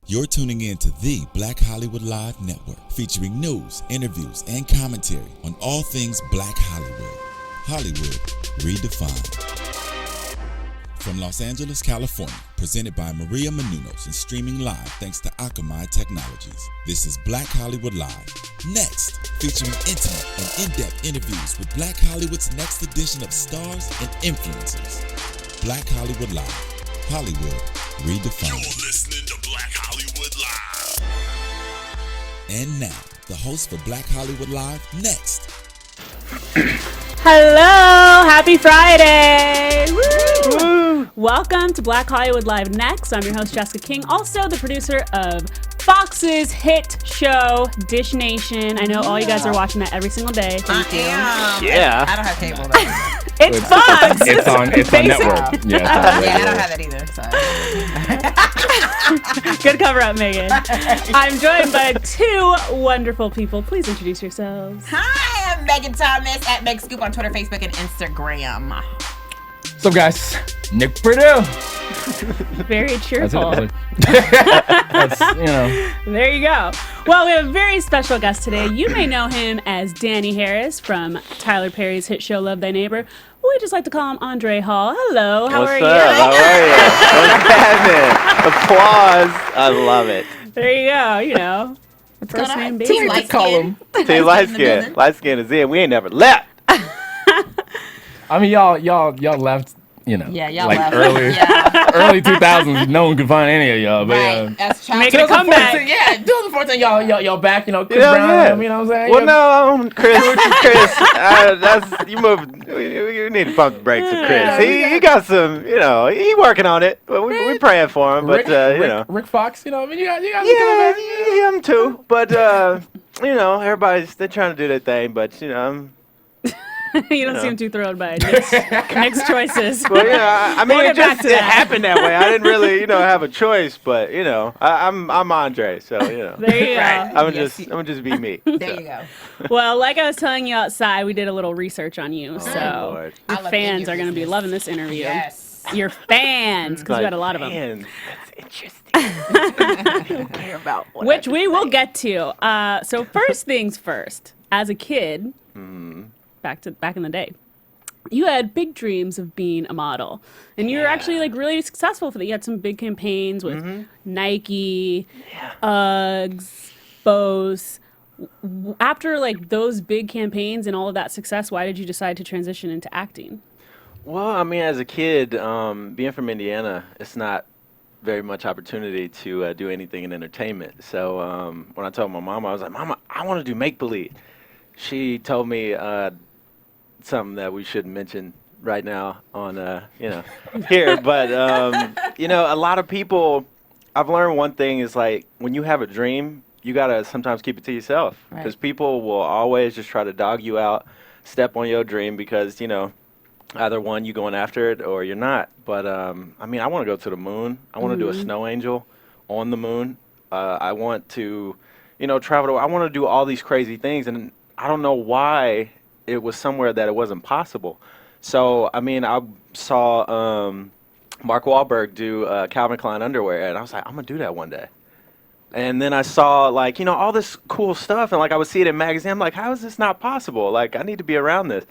You're tuning in to the Black Hollywood Live Network, featuring news, interviews, and commentary on all things Black Hollywood. Hollywood redefined. From Los Angeles, California, presented by Maria Menounos and streaming live thanks to Akamai Technologies. This is Black Hollywood Live. Next, featuring intimate and in-depth interviews with Black Hollywood's next edition of stars and influencers. Black Hollywood Live. Hollywood redefined. You're listening to Black Hollywood Live. And now, the host for Black Hollywood Live, next. Hello, happy Friday. Woo. Welcome to Black Hollywood Live Next. I'm your host, Jessica King, also the producer of Fox's hit show, Dish Nation. I know all you guys are watching that every single day. Thank you. Yeah. I don't have cable though. It's Fox. It's on network. Yeah, Yeah, I don't have that either. So. Good cover up, Megan. I'm joined by two wonderful people. Please introduce yourselves. Hi, I'm Megan Thomas at Meg Scoop on Twitter, Facebook, and Instagram. What's up, guys? Nick Perdue. Very cheerful. That's, you know. There you go. Well, we have a very special guest today. You may know him as Danny Harris from Tyler Perry's hit show Love Thy Neighbor. We just like to call him Andre Hall. Hello, how are you? How are you? What's happening? Applause. I love it. There you go, you know. First name basis. Team Light call Skin. him. See, light skin. Light skin is in. We ain't never left. I mean, y'all left. You know, Yeah, y'all like left. early, Yeah. early 2000s. No one could find any of y'all, but Right. That's Make it a 2014. comeback. Yeah, 2014, y'all back. You know, Chris Yeah, Brown. yeah. You know what I'm saying? Well, no, Chris. That's you moved. You need to pump the brakes with Chris. He got some. You know, he working on it. But we praying for him. But you know, Rick Fox. You know, I mean, you got. yeah, him too. But you know, they're trying to do their thing. But you know, You don't seem too thrilled by Nick's choices. well, yeah, I mean, We'll it get back to it that. happened that way. I didn't really, have a choice. But you know, I'm Andre, so you know. There you go. Right. I'm Yes, gonna just be me. There you go. Well, like I was telling you outside, we did a little research on you. So Lord. I your love fans are going to be interviews. loving this interview. Yes. Your fans, because we got a lot of them. Man, that's interesting. I don't care about what Which we will get to. So first things first, as a kid, back in the day, you had big dreams of being a model, and you were actually like really successful for that. You had some big campaigns with Nike, Uggs, Bose. After like those big campaigns and all of that success, why did you decide to transition into acting? Well, I mean, as a kid, being from Indiana, it's not very much opportunity to do anything in entertainment. So when I told my mama, I was like, Mama, I want to do make-believe. She told me something that we shouldn't mention right now on, here. But, a lot of people, I've learned one thing is like when you have a dream, you got to sometimes keep it to yourself. Because people will always just try to dog you out, step on your dream because, either one, you going after it or you're not. But, I want to go to the moon. I want to do a snow angel on the moon. I want to, travel. I want to do all these crazy things. And I don't know why it was somewhere that it wasn't possible. So, I saw Mark Wahlberg do Calvin Klein underwear. And I was like, I'm going to do that one day. And then I saw, all this cool stuff. And, I would see it in magazines. I'm like, how is this not possible? Like, I need to be around this.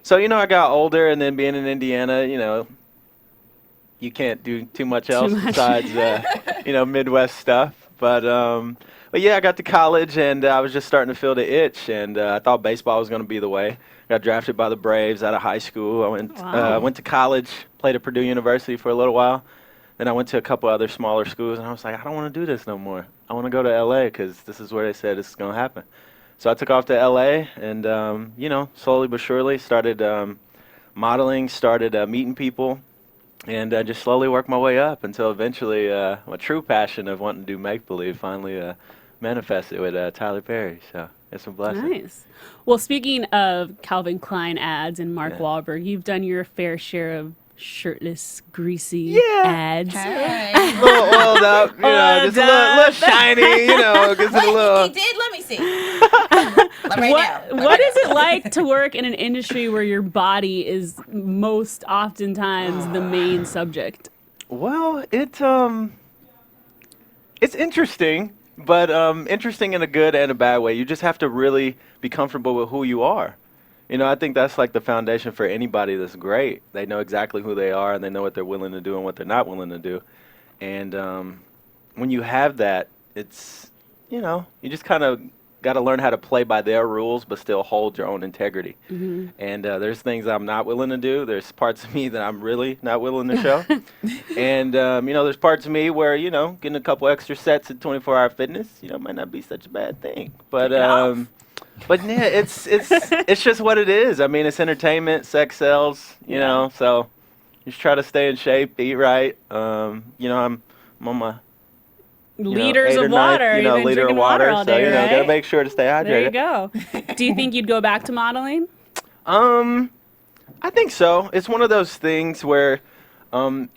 So, I got older, and then being in Indiana, you can't do too much else besides, Midwest stuff. But yeah, I got to college, and I was just starting to feel the itch, and I thought baseball was going to be the way. Got drafted by the Braves out of high school. I went to college, played at Perdue University for a little while. Then I went to a couple other smaller schools, and I was like, I don't want to do this no more. I want to go to L.A. because this is where they said this is going to happen. So I took off to L.A. and, slowly but surely started modeling, started meeting people, and just slowly worked my way up until eventually my true passion of wanting to do make-believe finally manifested with Tyler Perry. So it's a blessing. Nice. Well, speaking of Calvin Klein ads and Mark Wahlberg, you've done your fair share of shirtless, greasy ads. Hey. A little oiled up, just a little shiny, gets it a little. He did? Let me see. What is it like to work in an industry where your body is most oftentimes the main subject? Well, It's interesting, but interesting in a good and a bad way. You just have to really be comfortable with who you are. You know, I think that's like the foundation for anybody that's great. They know exactly who they are, and they know what they're willing to do and what they're not willing to do. And when you have that, it's, you know, you just kind of got to learn how to play by their rules, but still hold your own integrity. And there's things I'm not willing to do. There's parts of me that I'm really not willing to show. And, you know, there's parts of me where, you know, getting a couple extra sets at 24-hour fitness, you know, might not be such a bad thing. But yeah, it's just what it is. I mean, it's entertainment, sex sells, you know, so just try to stay in shape, eat right. You know, I'm on my liters know, of water. You know, You've been liter of drinking water, all so day, you know, right? gotta make sure to stay hydrated. There you go. Do you think you'd go back to modeling? I think so. It's one of those things where you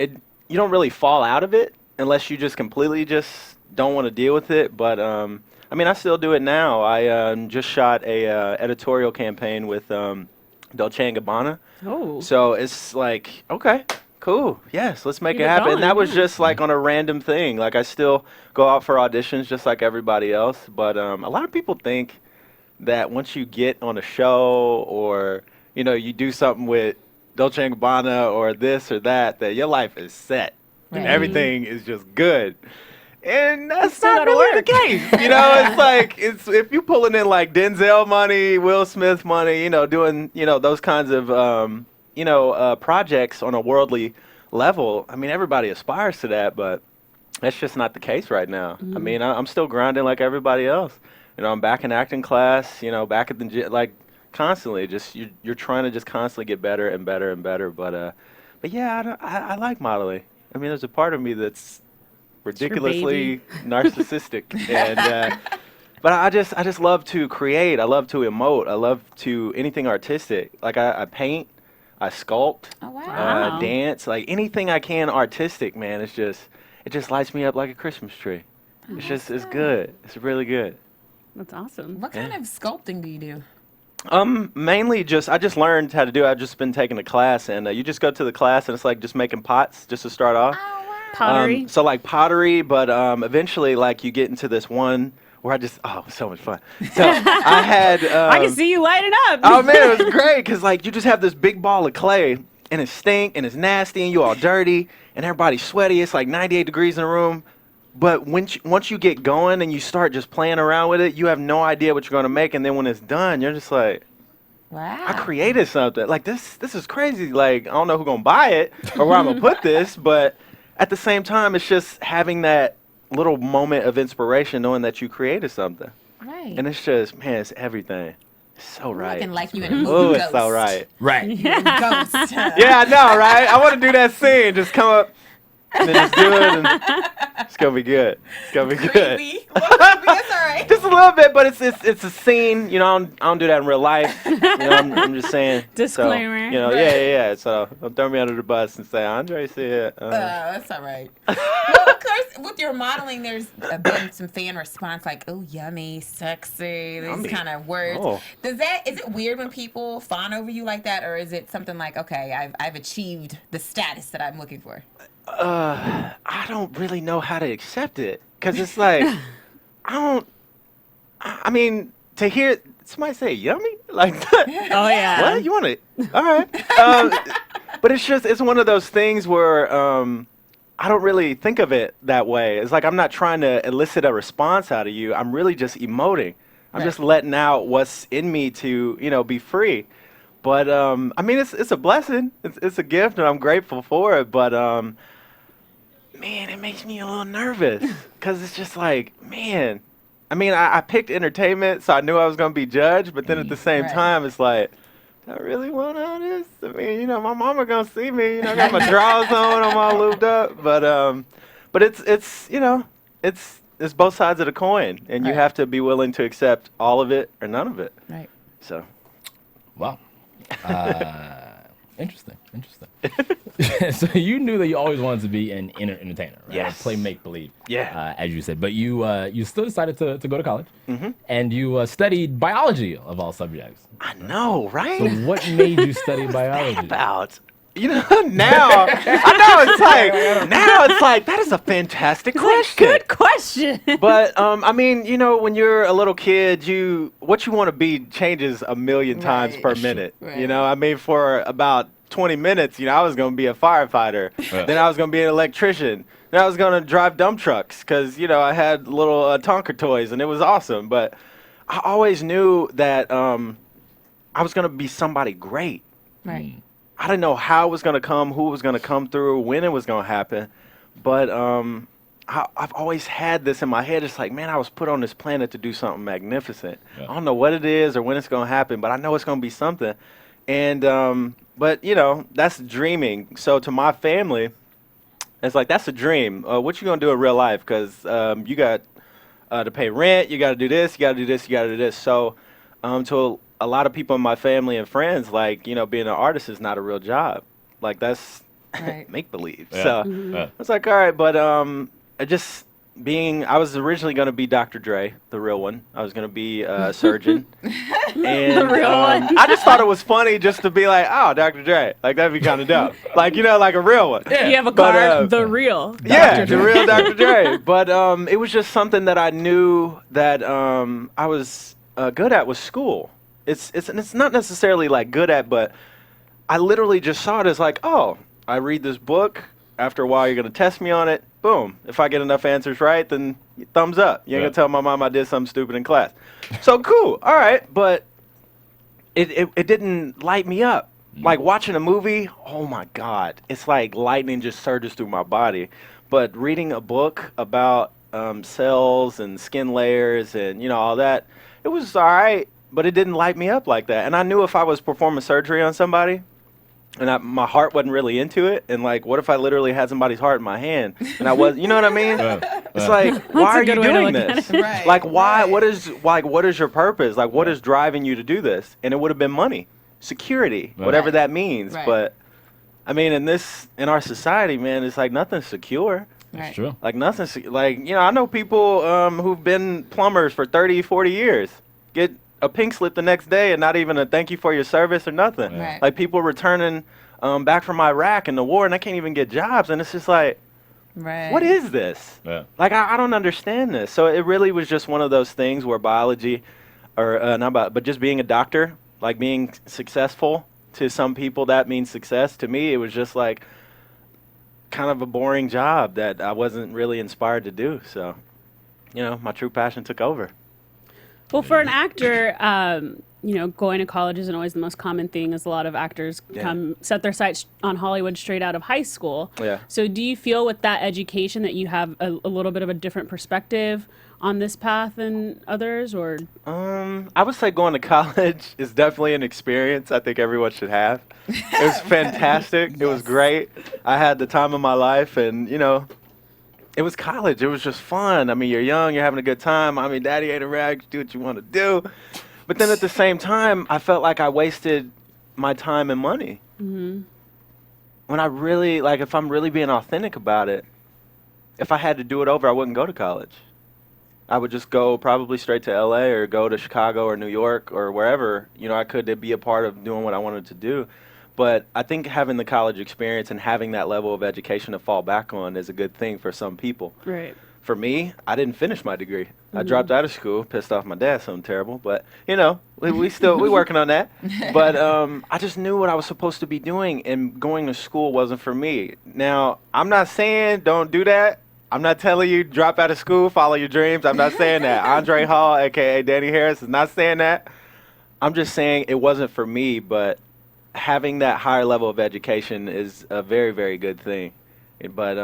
don't really fall out of it unless you just completely just don't want to deal with it. But I mean, I still do it now. I just shot a editorial campaign with Dolce & Gabbana. Oh. So it's like, okay, cool. Yes, let's make Keep it it happen. going, And that was yeah. just like on a random thing. Like I still go out for auditions just like everybody else. But a lot of people think that once you get on a show or, you know, you do something with Dolce & Gabbana or this or that your life is set. And everything is just good. And that's Still not gotta really work. the case. You know, it's like, if you're pulling in like Denzel money, Will Smith money, you know, doing, you know, those kinds of, projects on a worldly level. I mean, everybody aspires to that, but that's just not the case right now. I mean, I'm still grinding like everybody else. You know, I'm back in acting class, you know, back at the gym, like constantly. Just you're trying to just constantly get better and better and better. But yeah, I like modeling. I mean, there's a part of me that's ridiculously narcissistic, and but I just love to create. I love to emote. I love to anything artistic. Like I paint, I sculpt, Wow. dance, like anything I can artistic. Man, it just lights me up like a Christmas tree. It's good. It's really good. That's awesome. What kind of sculpting do you do? Mainly I just learned how to do it. I've just been taking a class, and you just go to the class, and it's like just making pots just to start off. Pottery. So like pottery, but eventually like you get into this one where it was so much fun. So I had I can see you lighting up. oh man, it was great because like you just have this big ball of clay and it stink and it's nasty and you all dirty and everybody's sweaty. It's like 98 degrees in the room. But once you get going and you start just playing around with it, you have no idea what you're gonna make, and then when it's done, you're just like, Wow. I created something. Like this is crazy. Like I don't know who's gonna buy it or where I'm gonna put this, but at the same time, it's just having that little moment of inspiration, knowing that you created something. Right. And it's just, man, it's everything. It's so right. Looking like you in a movie. Oh, Ghost. it's so right. Right. Ghost. Yeah, I know, right? I want to do that scene. Just come up and then just do it, and it's gonna be good. It's gonna be good. Creepy. Well, creepy, that's all right. Just a little bit, but it's a scene. You know, I don't do that in real life. You know, I'm just saying. Disclaimer. So, you know, yeah. So don't throw me under the bus and say Andre said. That's all right. Well, of course, with your modeling, there's been some fan response like, "Oh, yummy, sexy," these kind of words. Oh. Is it weird when people fawn over you like that, or is it something like, "Okay, I've achieved the status that I'm looking for"? I don't really know how to accept it because it's like I mean, to hear somebody say yummy like that. Oh yeah. What? You want it? All right. But it's one of those things where I don't really think of it that way. It's like I'm not trying to elicit a response out of you. I'm really just emoting. I'm just letting out what's in me to, you know, be free. But I mean, it's a blessing. It's a gift, and I'm grateful for it. But man, it makes me a little nervous because it's just like, man. I mean, I picked entertainment, so I knew I was going to be judged. But then at the same time, it's like, do I really want all this? I mean, you know, my mama going to see me. You know, I got my drawers on. I'm all lubed up. But it's you know, it's both sides of the coin. And you have to be willing to accept all of it or none of it. Right. So. Wow. Interesting. So you knew that you always wanted to be an entertainer, right? Yes. Play make-believe. Yeah. As you said. But you still decided to go to college. Mm-hmm. And you studied biology of all subjects. I know, right? So what made you study biology? About. You know, now it's like that is a fantastic question. Good question. But I mean, you know, when you're a little kid, what you want to be changes a million times per minute. You know, I mean, for about 20 minutes, you know, I was going to be a firefighter. Then I was going to be an electrician. Then I was going to drive dump trucks because, you know, I had little Tonka toys and it was awesome. But I always knew that I was going to be somebody great. Right. I didn't know how it was going to come, who was going to come through, when it was going to happen. But I've always had this in my head. It's like, man, I was put on this planet to do something magnificent. I don't know what it is or when it's going to happen, but I know it's going to be something. And, but, you know, that's dreaming. So to my family, it's like, that's a dream. What you going to do in real life? Because you got to pay rent, you got to do this, you got to do this, you got to do this. So to a lot of people in my family and friends, like, you know, being an artist is not a real job. Like, that's make believe. So it's like, all right, but I was originally going to be Dr. Dre, the real one. I was going to be a surgeon. And The real one. I just thought it was funny just to be like, oh, Dr. Dre. Like, that'd be kind of dope. Like, you know, like a real one. You have a But, card, the real. Yeah, the real Dr. Dre. But it was just something that I knew that I was good at was school. It's not necessarily like good at, but I literally just saw it as like, oh, I read this book. After a while, you're going to test me on it. Boom. If I get enough answers right, then thumbs up. You ain't going to tell my mom I did something stupid in class. So cool. All right. But it didn't light me up. Like watching a movie, oh my God. It's like lightning just surges through my body. But reading a book about cells and skin layers and, you know, all that, it was all right. But it didn't light me up like that. And I knew if I was performing surgery on somebody and my heart wasn't really into it, and like, what if I literally had somebody's heart in my hand and I was, you know what I mean? It's like, why are you doing this? Right. Like, why? What is your purpose? Like, what is driving you to do this? And it would have been money, security, whatever that means. Right. But I mean, in our society, man, it's like nothing's secure. That's true. Like nothing's like, you know, I know people who've been plumbers for 30, 40 years get a pink slip the next day and not even a thank you for your service or nothing. Right. Like people returning back from Iraq and the war, and I can't even get jobs, and it's just like, what is this? Like I don't understand this. So it really was just one of those things where biology, or but just being a doctor, like being successful to some people that means success. To me, it was just like kind of a boring job that I wasn't really inspired to do. So, you know, my true passion took over. Well, for an actor, you know, going to college isn't always the most common thing, as a lot of actors set their sights on Hollywood straight out of high school. Yeah. So do you feel with that education that you have a little bit of a different perspective on this path than others, or? I would say going to college is definitely an experience I think everyone should have. It was fantastic. It was great. I had the time of my life, and, you know, it was college. It was just fun. I mean, you're young, you're having a good time. I mean, daddy ain't around, do what you want to do. But then at the same time, I felt like I wasted my time and money. Mm-hmm. When I really, like, if I'm really being authentic about it, if I had to do it over, I wouldn't go to college. I would just go probably straight to LA or go to Chicago or New York or wherever, you know, I could be a part of doing what I wanted to do. But I think having the college experience and having that level of education to fall back on is a good thing for some people. Right. For me, I didn't finish my degree. I dropped out of school, pissed off my dad, something terrible. But, you know, we working on that. But I just knew what I was supposed to be doing, and going to school wasn't for me. Now, I'm not saying don't do that. I'm not telling you drop out of school, follow your dreams. I'm not saying that. Andre Hall, a.k.a. Danny Harris, is not saying that. I'm just saying it wasn't for me, but having that higher level of education is a very, very good thing. But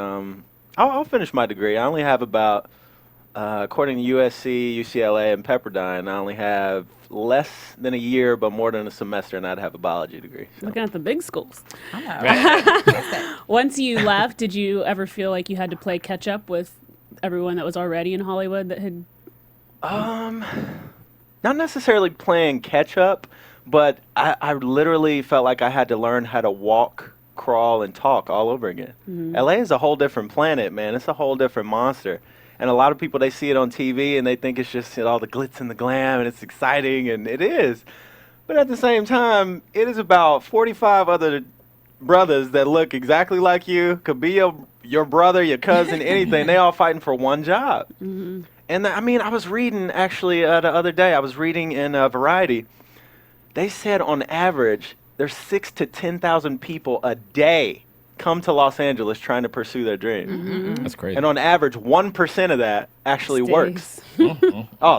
I'll finish my degree. I only have about, according to USC, UCLA, and Pepperdine, I only have less than a year, but more than a semester, and I'd have a biology degree. So. Looking at the big schools. I Once you left, did you ever feel like you had to play catch up with everyone that was already in Hollywood that had? Not necessarily playing catch up, but I literally felt like I had to learn how to walk, crawl, and talk all over again. Mm-hmm. LA is a whole different planet, man. It's a whole different monster. And a lot of people, they see it on TV and they think it's just, you know, all the glitz and the glam and it's exciting, and it is. But at the same time, it is about 45 other brothers that look exactly like you, could be your brother, your cousin, anything. They all fighting for one job. Mm-hmm. And I mean, I was reading actually the other day. I was reading in Variety. They said on average, there's 6,000 to 10,000 people a day come to Los Angeles trying to pursue their dreams. Mm-hmm. That's crazy. And on average, 1% of that actually works.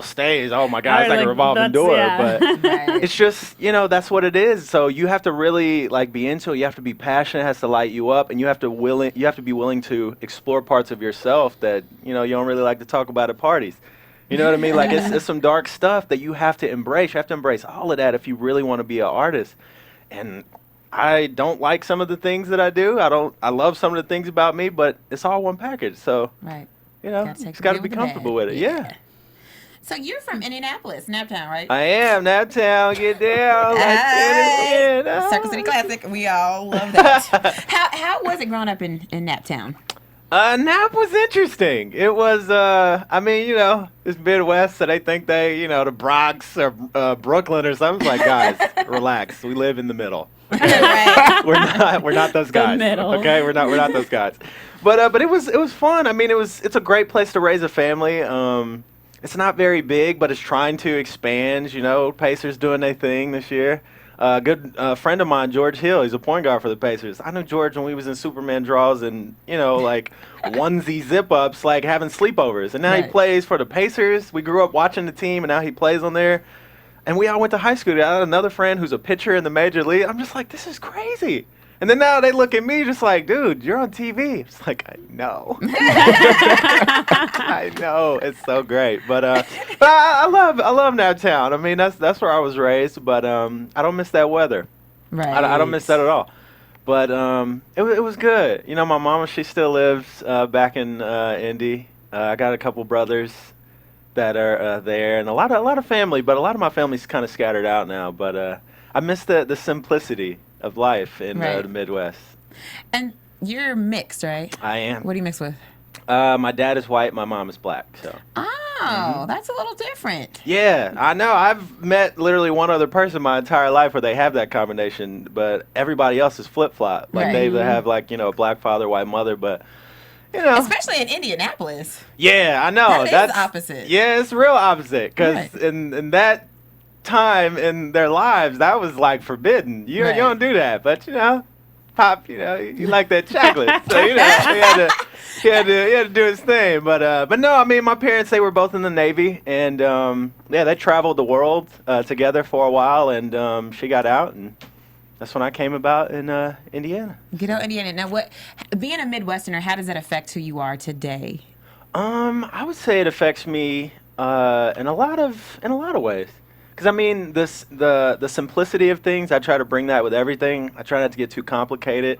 Stays. Oh my God, it's like a revolving door. Yeah. But it's just, that's what it is. So you have to really be into it. You have to be passionate. It has to light you up, and you have to be willing to explore parts of yourself that you don't really like to talk about at parties. You know what I mean? Like it's some dark stuff that you have to embrace. You have to embrace all of that if you really want to be an artist. And I don't like some of the things that I do. I love some of the things about me, but it's all one package. So, it's got to be comfortable with it. Yeah. So you're from Indianapolis, Naptown, right? I am. Naptown, get down. Circle City Classic. We all love that. How was it growing up in Naptown? Nap was interesting. It was, it's Midwest, so they think the Bronx or Brooklyn or something. Like, guys, relax. We live in the middle. Right. We're not those guys. Okay, we're not those guys. But it was fun. I mean, it's a great place to raise a family. It's not very big, but it's trying to expand. Pacers doing their thing this year. A good friend of mine, George Hill, he's a point guard for the Pacers. I knew George when we was in Superman draws and, onesie zip-ups, having sleepovers. And now he plays for the Pacers. We grew up watching the team, and now he plays on there. And we all went to high school. I had another friend who's a pitcher in the major league. I'm just like, this is crazy. And then now they look at me just like, dude, you're on TV. It's like, I know. I know. It's so great. But I love Naptown. I mean, that's where I was raised. But I don't miss that weather. Right. I don't miss that at all. But it was good. My mama, she still lives back in Indy. I got a couple brothers that are there, and a lot of family, but a lot of my family's kind of scattered out now. But I miss the simplicity of life in the Midwest. And you're mixed, right? I am. What do you mix with? My dad is white, my mom is black. So. Oh, that's a little different. Yeah, I know. I've met literally one other person my entire life where they have that combination, but everybody else is flip-flop. Like they either have a black father, white mother, but especially in Indianapolis. Yeah, I know. That's opposite. Yeah, it's real opposite because in that time in their lives, that was forbidden. You don't do that, but Pop, you like that chocolate, so he had to do his thing. But no, I mean, my parents, they were both in the Navy, and they traveled the world together for a while, and she got out, and that's when I came about in Indiana. Good old Indiana. Now, being a Midwesterner, how does that affect who you are today? I would say it affects me in a lot of ways. Because I mean, the simplicity of things, I try to bring that with everything. I try not to get too complicated.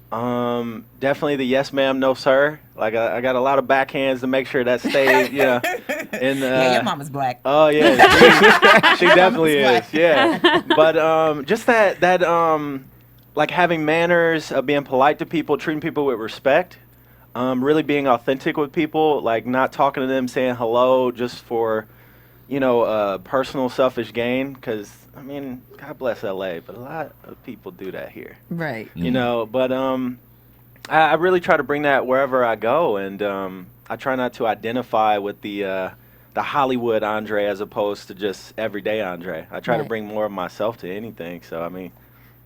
Definitely the yes ma'am, no sir. I got a lot of backhands to make sure that stays. And your mama's black. Oh yeah, she definitely is. Yeah, but just that having manners, being polite to people, treating people with respect, really being authentic with people, not talking to them, saying hello just for personal selfish gain, because I mean, God bless LA, but a lot of people do that here. Right. But I really try to bring that wherever I go, and I try not to identify with the Hollywood Andre as opposed to just everyday Andre. I try to bring more of myself to anything. So I mean,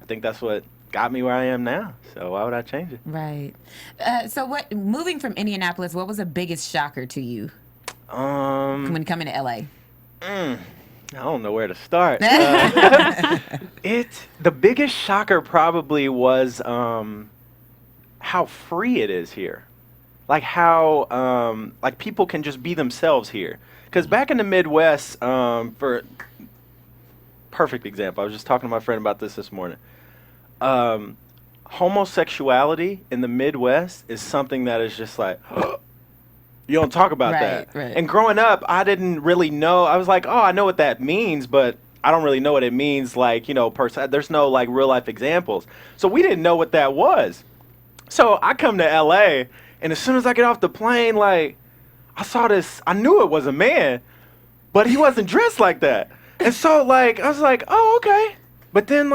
I think that's what got me where I am now. So why would I change it? Right. So moving from Indianapolis, what was the biggest shocker to you when coming to LA? I don't know where to start. The biggest shocker probably was how free it is here. How people can just be themselves here. Because back in the Midwest, for perfect example, I was just talking to my friend about this morning. Homosexuality in the Midwest is something that is just you don't talk about that. Right. And growing up, I didn't really know. I was like, oh, I know what that means, but I don't really know what it means. There's no real life examples. So we didn't know what that was. So I come to LA, and as soon as I get off the plane, I saw this. I knew it was a man, but he wasn't dressed like that. And so I was like, oh, okay. But then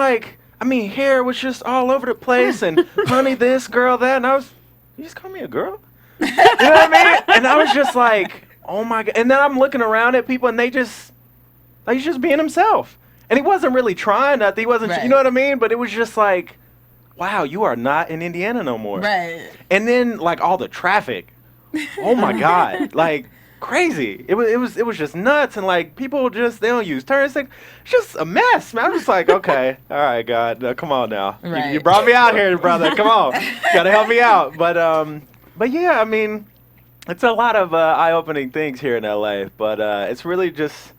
I mean, hair was just all over the place, and honey this, girl that, and you just call me a girl? You know what I mean? And I was just like, oh my God. And then I'm looking around at people, and he's just being himself. And he wasn't really trying nothing. He wasn't, you know what I mean? But it was just like, wow, you are not in Indiana no more. Right. And then like all the traffic, oh my God, like crazy. It was just nuts, and like people they don't use turn signals. It's just a mess, man. I'm just like, okay, all right, God, come on now. Right. You brought me out here, brother. Come on, gotta help me out. But yeah, I mean, it's a lot of eye-opening things here in LA, but it's really just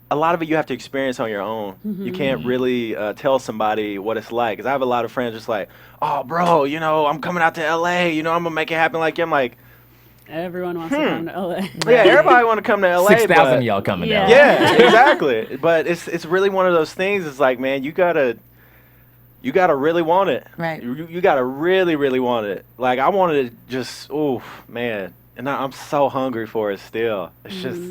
a lot of it you have to experience on your own. You can't really tell somebody what it's like. Because I have a lot of friends just like, oh, bro, you know, I'm coming out to LA. You know, I'm going to make it happen like you. I'm like, everyone wants to come to LA. Yeah, everybody want to come to LA. 6,000 y'all coming down. Yeah, exactly. But it's really one of those things. It's like, man, you gotta really want it. Right. You gotta really, really want it. Like I wanted to just, oof, man. And I'm so hungry for it still. It's just,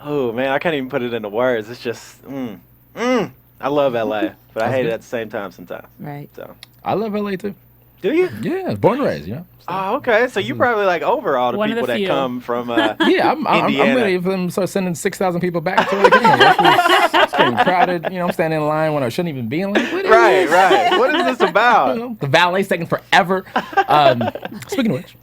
oh man, I can't even put it into words. It's just, I love LA, but I hate it at the same time sometimes. Right. So. I love LA too. Do you? Yeah, born and raised, you know. So. Oh, okay. So you probably like over all the One of people the that few. come from Yeah, I'm ready for them to start sending 6,000 people back to where they came from. It's getting crowded. You know, I'm standing in line when I shouldn't even be in line. Right. What is this about? You know, the valet's taking forever. Speaking of which,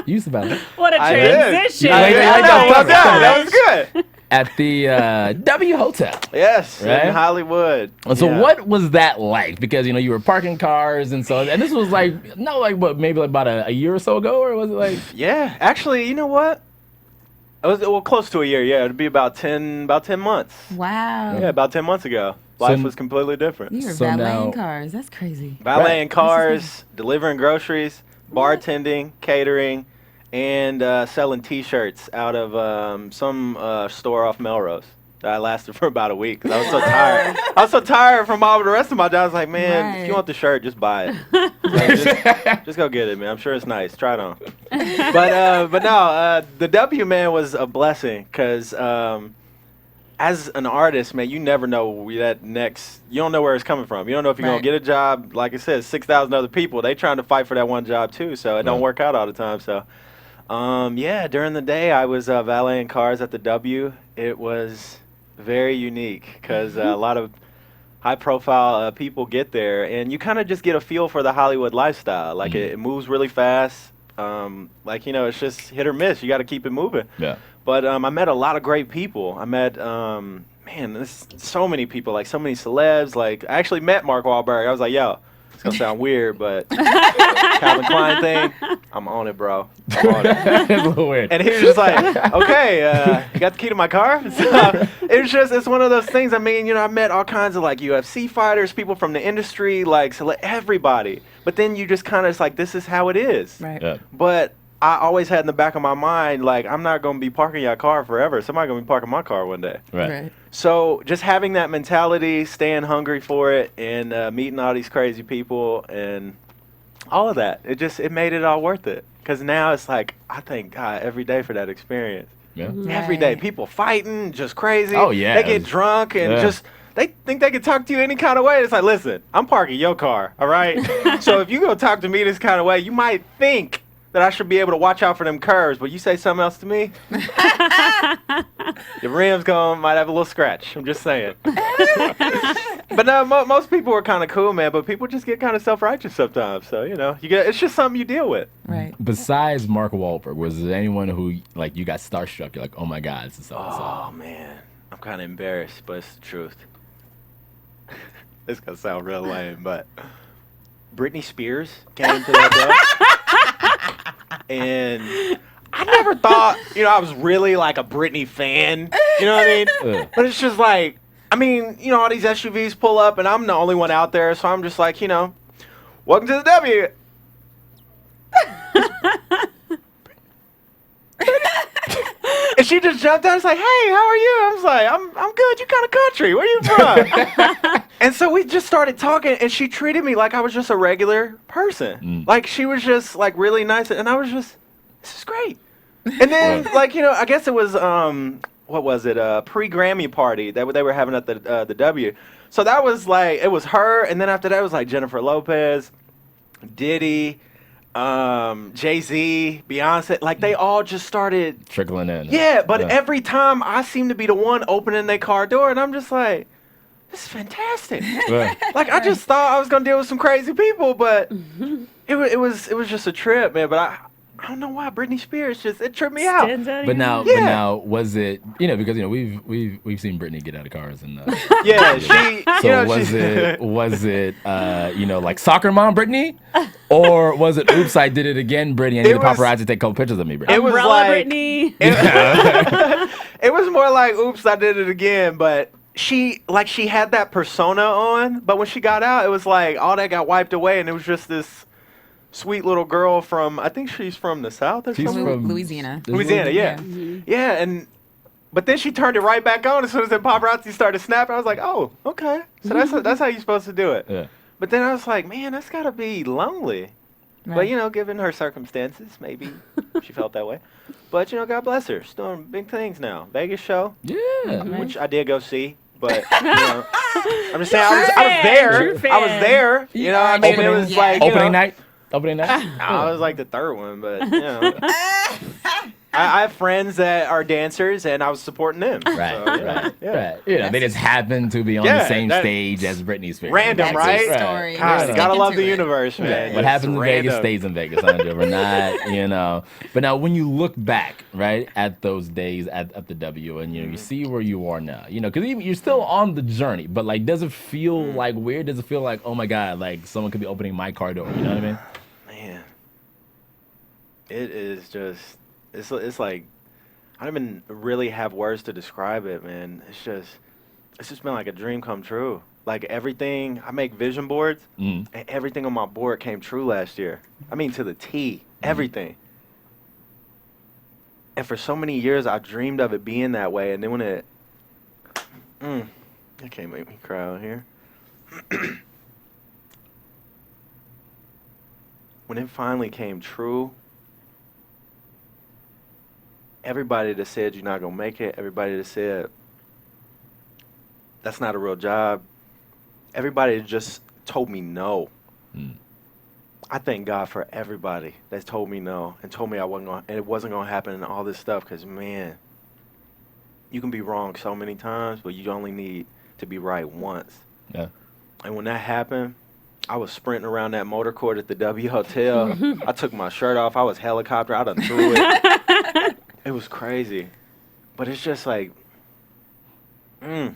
use the valet. What a I did. transition. I did. I I know. got Well covered. done. That was good. At the W Hotel. Yes, Right? in Hollywood. And so Yeah. what was that like? Because, you know, you were parking cars and this was like, maybe like about a year or so ago, or was it like? Yeah, actually, you know what? It was close to a year. Yeah, it'd be about 10 months. Wow. Yeah, about 10 months ago. Life So- was completely different. You were So valeting now- cars. That's crazy. Valeting cars, delivering groceries, bartending, catering, and selling T-shirts out of some store off Melrose. I lasted for about a week because I was so tired. I was so tired from all the rest of my job. I was like, man, if you want the shirt, just buy it. Like, just go get it, man. I'm sure it's nice. Try it on. But no, the W, man, was a blessing because as an artist, man, you never know you don't know where it's coming from. You don't know if you're going to get a job. Like I said, 6,000 other people, they trying to fight for that one job too, so it don't work out all the time. So, yeah, during the day, I was valeting cars at the W. It was very unique because a lot of high-profile people get there, and you kind of just get a feel for the Hollywood lifestyle. Like, it moves really fast. Like, you know, it's just hit or miss. You got to keep it moving. Yeah. But I met a lot of great people. I met, man, there's so many people, like so many celebs. Like, I actually met Mark Wahlberg. I was like, yo, it's going to sound weird, but Calvin Klein thing, I'm on it, bro. I'm on it. It's a little weird. And he was just like, okay, you got the key to my car? So it's one of those things. I mean, you know, I met all kinds of like UFC fighters, people from the industry, like everybody. But then you just kind of, it's like, this is how it is. Right. Yeah. But I always had in the back of my mind, like, I'm not going to be parking your car forever. Somebody's going to be parking my car one day. Right. So just having that mentality, staying hungry for it, and meeting all these crazy people and all of that, it made it all worth it. Because now it's like, I thank God every day for that experience. Yeah. Every day. People fighting, just crazy. Oh, yeah. They get drunk and just... They think they can talk to you any kind of way. It's like, listen, I'm parking your car, all right? So if you go talk to me this kind of way, you might think that I should be able to watch out for them curves, but you say something else to me, your rims might have a little scratch. I'm just saying. But no, most people are kind of cool, man, but people just get kind of self-righteous sometimes. So, you know, it's just something you deal with. Right. Besides Mark Wahlberg, was there anyone who, like, you got starstruck? You're like, oh my God, this is so-and-so. Oh, man. I'm kind of embarrassed, but it's the truth. This going to sound real lame, but Britney Spears came to that door. And I never thought, you know, I was really like a Britney fan. You know what I mean? But it's just like, I mean, you know, all these SUVs pull up and I'm the only one out there. So I'm just like, you know, welcome to the W. And she just jumped out and was like, hey, how are you? I was like, I'm good. You kind of country. Where you from? And so we just started talking, and she treated me like I was just a regular person. Like, she was just, like, really nice. And I was just, this is great. And then, like, you know, I guess it was, what was it, a pre-Grammy party that they were having at the W. So that was like, it was her, and then after that it was like Jennifer Lopez, Diddy, Jay-Z, Beyonce. Like they all just started trickling in. Yeah, but every time I seem to be the one opening their car door, and I'm just like, this is fantastic. Like I just thought I was gonna deal with some crazy people, but it was just a trip, man. But I don't know why Britney Spears it tripped me out. But now was it because we've seen Britney get out of cars and yeah, she. So was it like soccer mom Britney, or was it oops I did it again Britney? I need the paparazzi to take a couple pictures of me, Britney. It was Umbrella like Britney. It was more like oops I did it again, but she had that persona on, but when she got out, it was like all that got wiped away, and it was just this sweet little girl from, I think she's from the South or something. From Louisiana. Louisiana, yeah. Yeah, but then she turned it right back on as soon as the paparazzi started snapping. I was like, oh, okay. So that's how you're supposed to do it. Yeah. But then I was like, man, that's got to be lonely. Right. But, given her circumstances, maybe she felt that way. But, God bless her. She's doing big things now. Vegas show. Yeah. Which I did go see. But, I'm just saying, I was there. I was there. You know what I mean? It was like, opening night. Opening night? I was like the third one, but I have friends that are dancers, and I was supporting them. Right. They just happen to be on the same stage as Britney Spears. Random, right? Story. God, you gotta love the universe, man. What happens in Vegas stays in Vegas. We're not, But now, when you look back, right, at those days at the W, and you see where you are now, because you're still on the journey, but like, does it feel like weird? Does it feel like, oh my God, like someone could be opening my car door? You know what I mean? Man, it is just. It's like I don't even really have words to describe it, man. It's just been like a dream come true. Like everything, I make vision boards, and everything on my board came true last year. I mean, to the T, everything. And for so many years, I dreamed of it being that way, and then when it can't make me cry out here. When it finally came true, everybody that said you're not going to make it, everybody that said that's not a real job, everybody that just told me no. I thank God for everybody that's told me no and told me it wasn't going to happen and all this stuff, because, man, you can be wrong so many times, but you only need to be right once. Yeah. And when that happened, I was sprinting around that motor court at the W Hotel. I took my shirt off. I was helicopter. I done threw it. It was crazy. But it's just like, it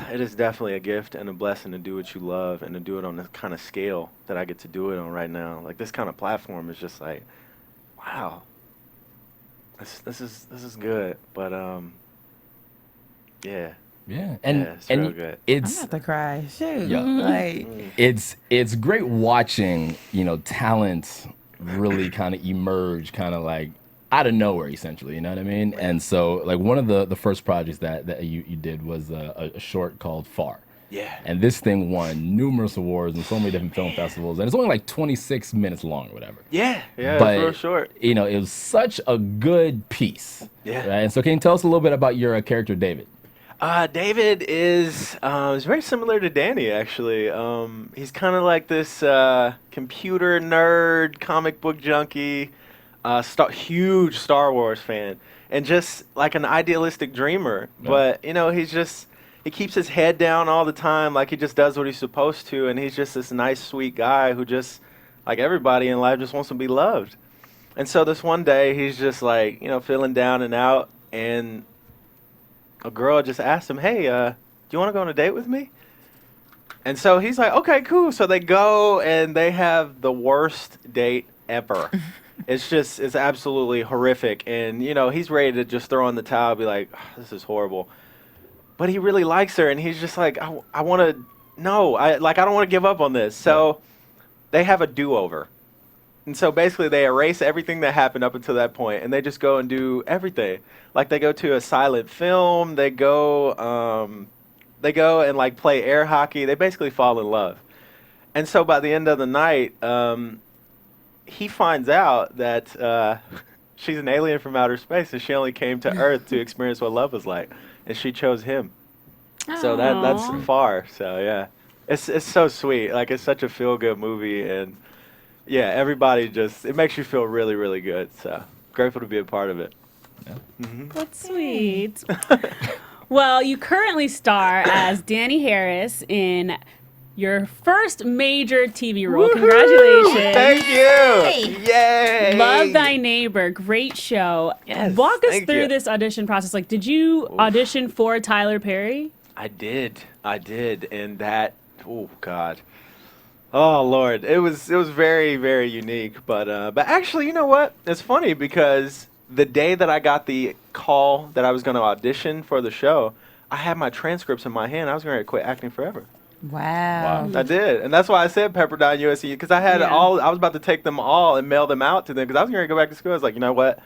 is definitely a gift and a blessing to do what you love and to do it on this kind of scale that I get to do it on right now. Like, this kind of platform is just like, wow, this is good. But yeah. Yeah, it's real good. I'm about to cry. Shoot. Yeah. Like, it's great watching, talent really kind of emerge, kind of like out of nowhere, essentially. You know what I mean? And so, like, one of the first projects that you did was a short called Far. Yeah. And this thing won numerous awards and so many different film festivals, and it's only like 26 minutes long or whatever. Yeah, but, it's real short. It was such a good piece. Yeah. Right? And so, can you tell us a little bit about your character, David? David is very similar to Danny, actually. He's kind of like this computer nerd, comic book junkie, huge Star Wars fan, and just like an idealistic dreamer. Yeah. But, he keeps his head down all the time, like he just does what he's supposed to, and he's just this nice, sweet guy who just, like everybody in life, just wants to be loved. And so this one day, he's just like, feeling down and out, and a girl just asked him, hey, do you want to go on a date with me? And so he's like, okay, cool. So they go and they have the worst date ever. It's absolutely horrific. And, he's ready to just throw in the towel and be like, oh, this is horrible. But he really likes her. And he's just like, I want to, no, I don't want to give up on this. So they have a do-over. And so basically they erase everything that happened up until that point, and they just go and do everything. Like, they go to a silent film, they go and like play air hockey. They basically fall in love. And so by the end of the night, he finds out that she's an alien from outer space, and she only came to Earth to experience what love was like, and she chose him. So that's far. So yeah, it's so sweet. Like, it's such a feel good movie, and yeah, everybody it makes you feel really, really good. So grateful to be a part of it. Yeah. That's sweet. Well, you currently star as Danny Harris in your first major TV role. Congratulations. Thank you. Yay. Love Thy Neighbor. Great show. Yes, Walk us thank through you. this audition process. Like, did you audition for Tyler Perry? I did. And that, oh God. Oh Lord. It was very, very unique. But actually, you know what? It's funny because the day that I got the call that I was going to audition for the show, I had my transcripts in my hand. I was going to quit acting forever. Wow. I did. And that's why I said Pepperdine USC, because I had I was about to take them all and mail them out to them, because I was going to go back to school. I was like, you know what?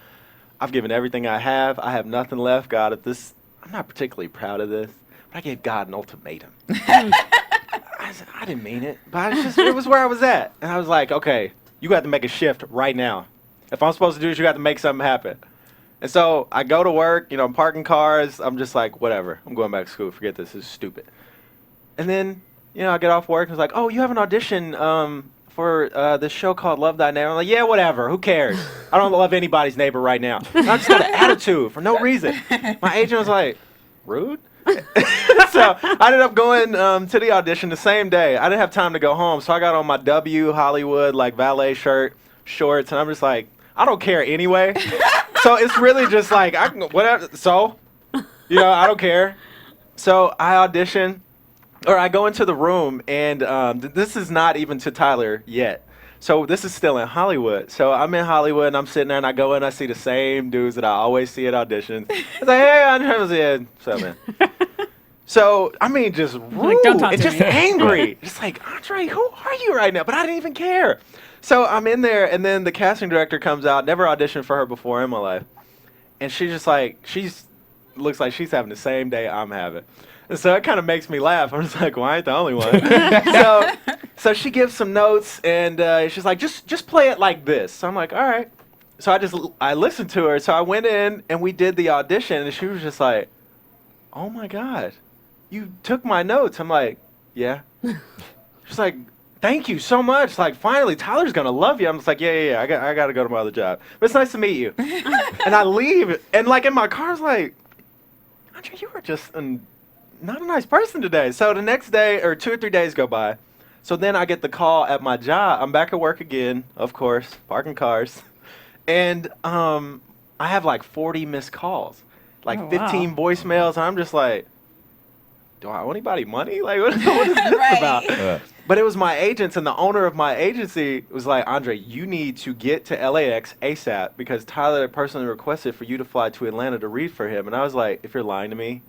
I've given everything I have. I have nothing left. God, I'm not particularly proud of this, but I gave God an ultimatum. I didn't mean it, but it was where I was at. And I was like, okay, you got to make a shift right now. If I'm supposed to do this, you got to make something happen. And so I go to work, I'm parking cars. I'm just like, whatever. I'm going back to school. Forget this. This is stupid. And then, I get off work and it's like, oh, you have an audition for this show called Love Thy Neighbor. I'm like, yeah, whatever. Who cares? I don't love anybody's neighbor right now. And I just got an attitude for no reason. My agent was like, rude? So I ended up going to the audition the same day. I didn't have time to go home, so I got on my W Hollywood valet shirt, shorts, and I'm just like, I don't care anyway. So it's really just like, I can whatever. So, I don't care. So I audition, or I go into the room, and this is not even to Tyler yet. So this is still in Hollywood. So I'm in Hollywood, and I'm sitting there, and I go in, I see the same dudes that I always see at auditions. It's like, hey, Andre, what's up, man? So, just rude. Like, don't talk and to just me. angry. Just like, Andre, who are you right now? But I didn't even care. So I'm in there, and then the casting director comes out. Never auditioned for her before in my life. And she's just like, looks like she's having the same day I'm having. And so it kind of makes me laugh. I'm just like, well, I ain't the only one. So she gives some notes, and she's like, just play it like this. So I'm like, all right. So I listened to her. So I went in, and we did the audition, and she was just like, oh, my God, you took my notes. I'm like, yeah. She's like, thank you so much. Like, finally, Tyler's going to love you. I'm just like, yeah. I got to go to my other job. But it's nice to meet you. And I leave. And, in my car, I was like, Andre, you were just not a nice person today. So the next day, or 2 or 3 days go by. So then I get the call at my job. I'm back at work again, of course, parking cars. And I have 40 missed calls, 15 voicemails. And I'm just like, do I owe anybody money? What is this about? But it was my agents, and the owner of my agency was like, Andre, you need to get to LAX ASAP because Tyler personally requested for you to fly to Atlanta to read for him. And I was like, if you're lying to me,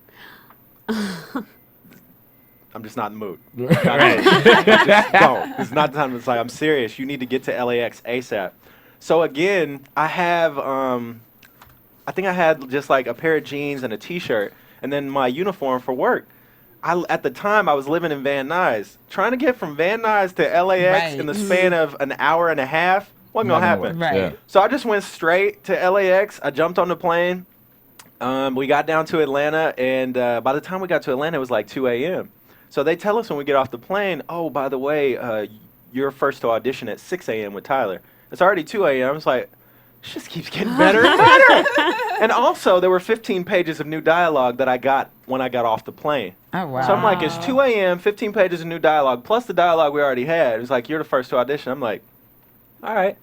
I'm just not in the mood. Just don't. It's not the time. It's like, I'm serious. You need to get to LAX ASAP. So again, I have, I think I had just a pair of jeans and a T-shirt, and then my uniform for work. At the time, I was living in Van Nuys. Trying to get from Van Nuys to LAX in the span of an hour and a half wasn't going to happen. Right. Yeah. So I just went straight to LAX. I jumped on the plane. We got down to Atlanta, and by the time we got to Atlanta, it was 2 a.m. So they tell us when we get off the plane, oh, by the way, you're first to audition at 6 a.m. with Tyler. It's already 2 a.m. I was like, it just keeps getting better and better. And also, there were 15 pages of new dialogue that I got when I got off the plane. Oh, wow. So I'm like, it's 2 a.m., 15 pages of new dialogue, plus the dialogue we already had. It was like, you're the first to audition. I'm like, all right.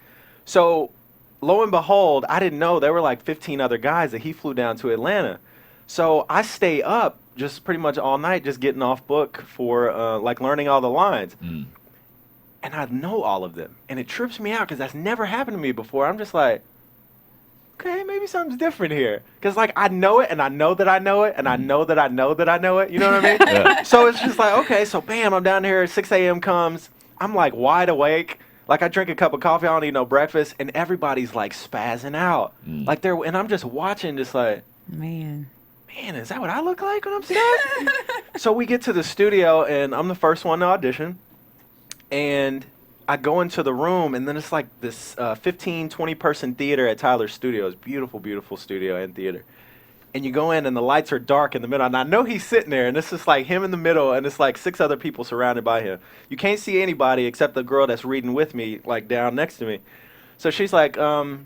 So lo and behold, I didn't know there were 15 other guys that he flew down to Atlanta. So I stay up just pretty much all night just getting off book for learning all the lines. Mm. And I know all of them. And it trips me out because that's never happened to me before. I'm just like, okay, maybe something's different here. Because, I know it, and I know that I know it, and I know that I know that I know it. You know what I mean? Yeah. So it's just okay, so bam, I'm down here, 6 a.m. comes. I'm, wide awake. I drink a cup of coffee, I don't eat no breakfast, and everybody's, spazzing out. Mm. And I'm just watching, just Man, is that what I look like when I'm sad? So we get to the studio, and I'm the first one to audition. And I go into the room, and then it's like this 15, 20-person theater at Tyler's Studios. Beautiful, beautiful studio and theater. And you go in, and the lights are dark in the middle. And I know he's sitting there, and it's just like him in the middle, and it's like 6 other people surrounded by him. You can't see anybody except the girl that's reading with me, like down next to me. So she's like, Andre,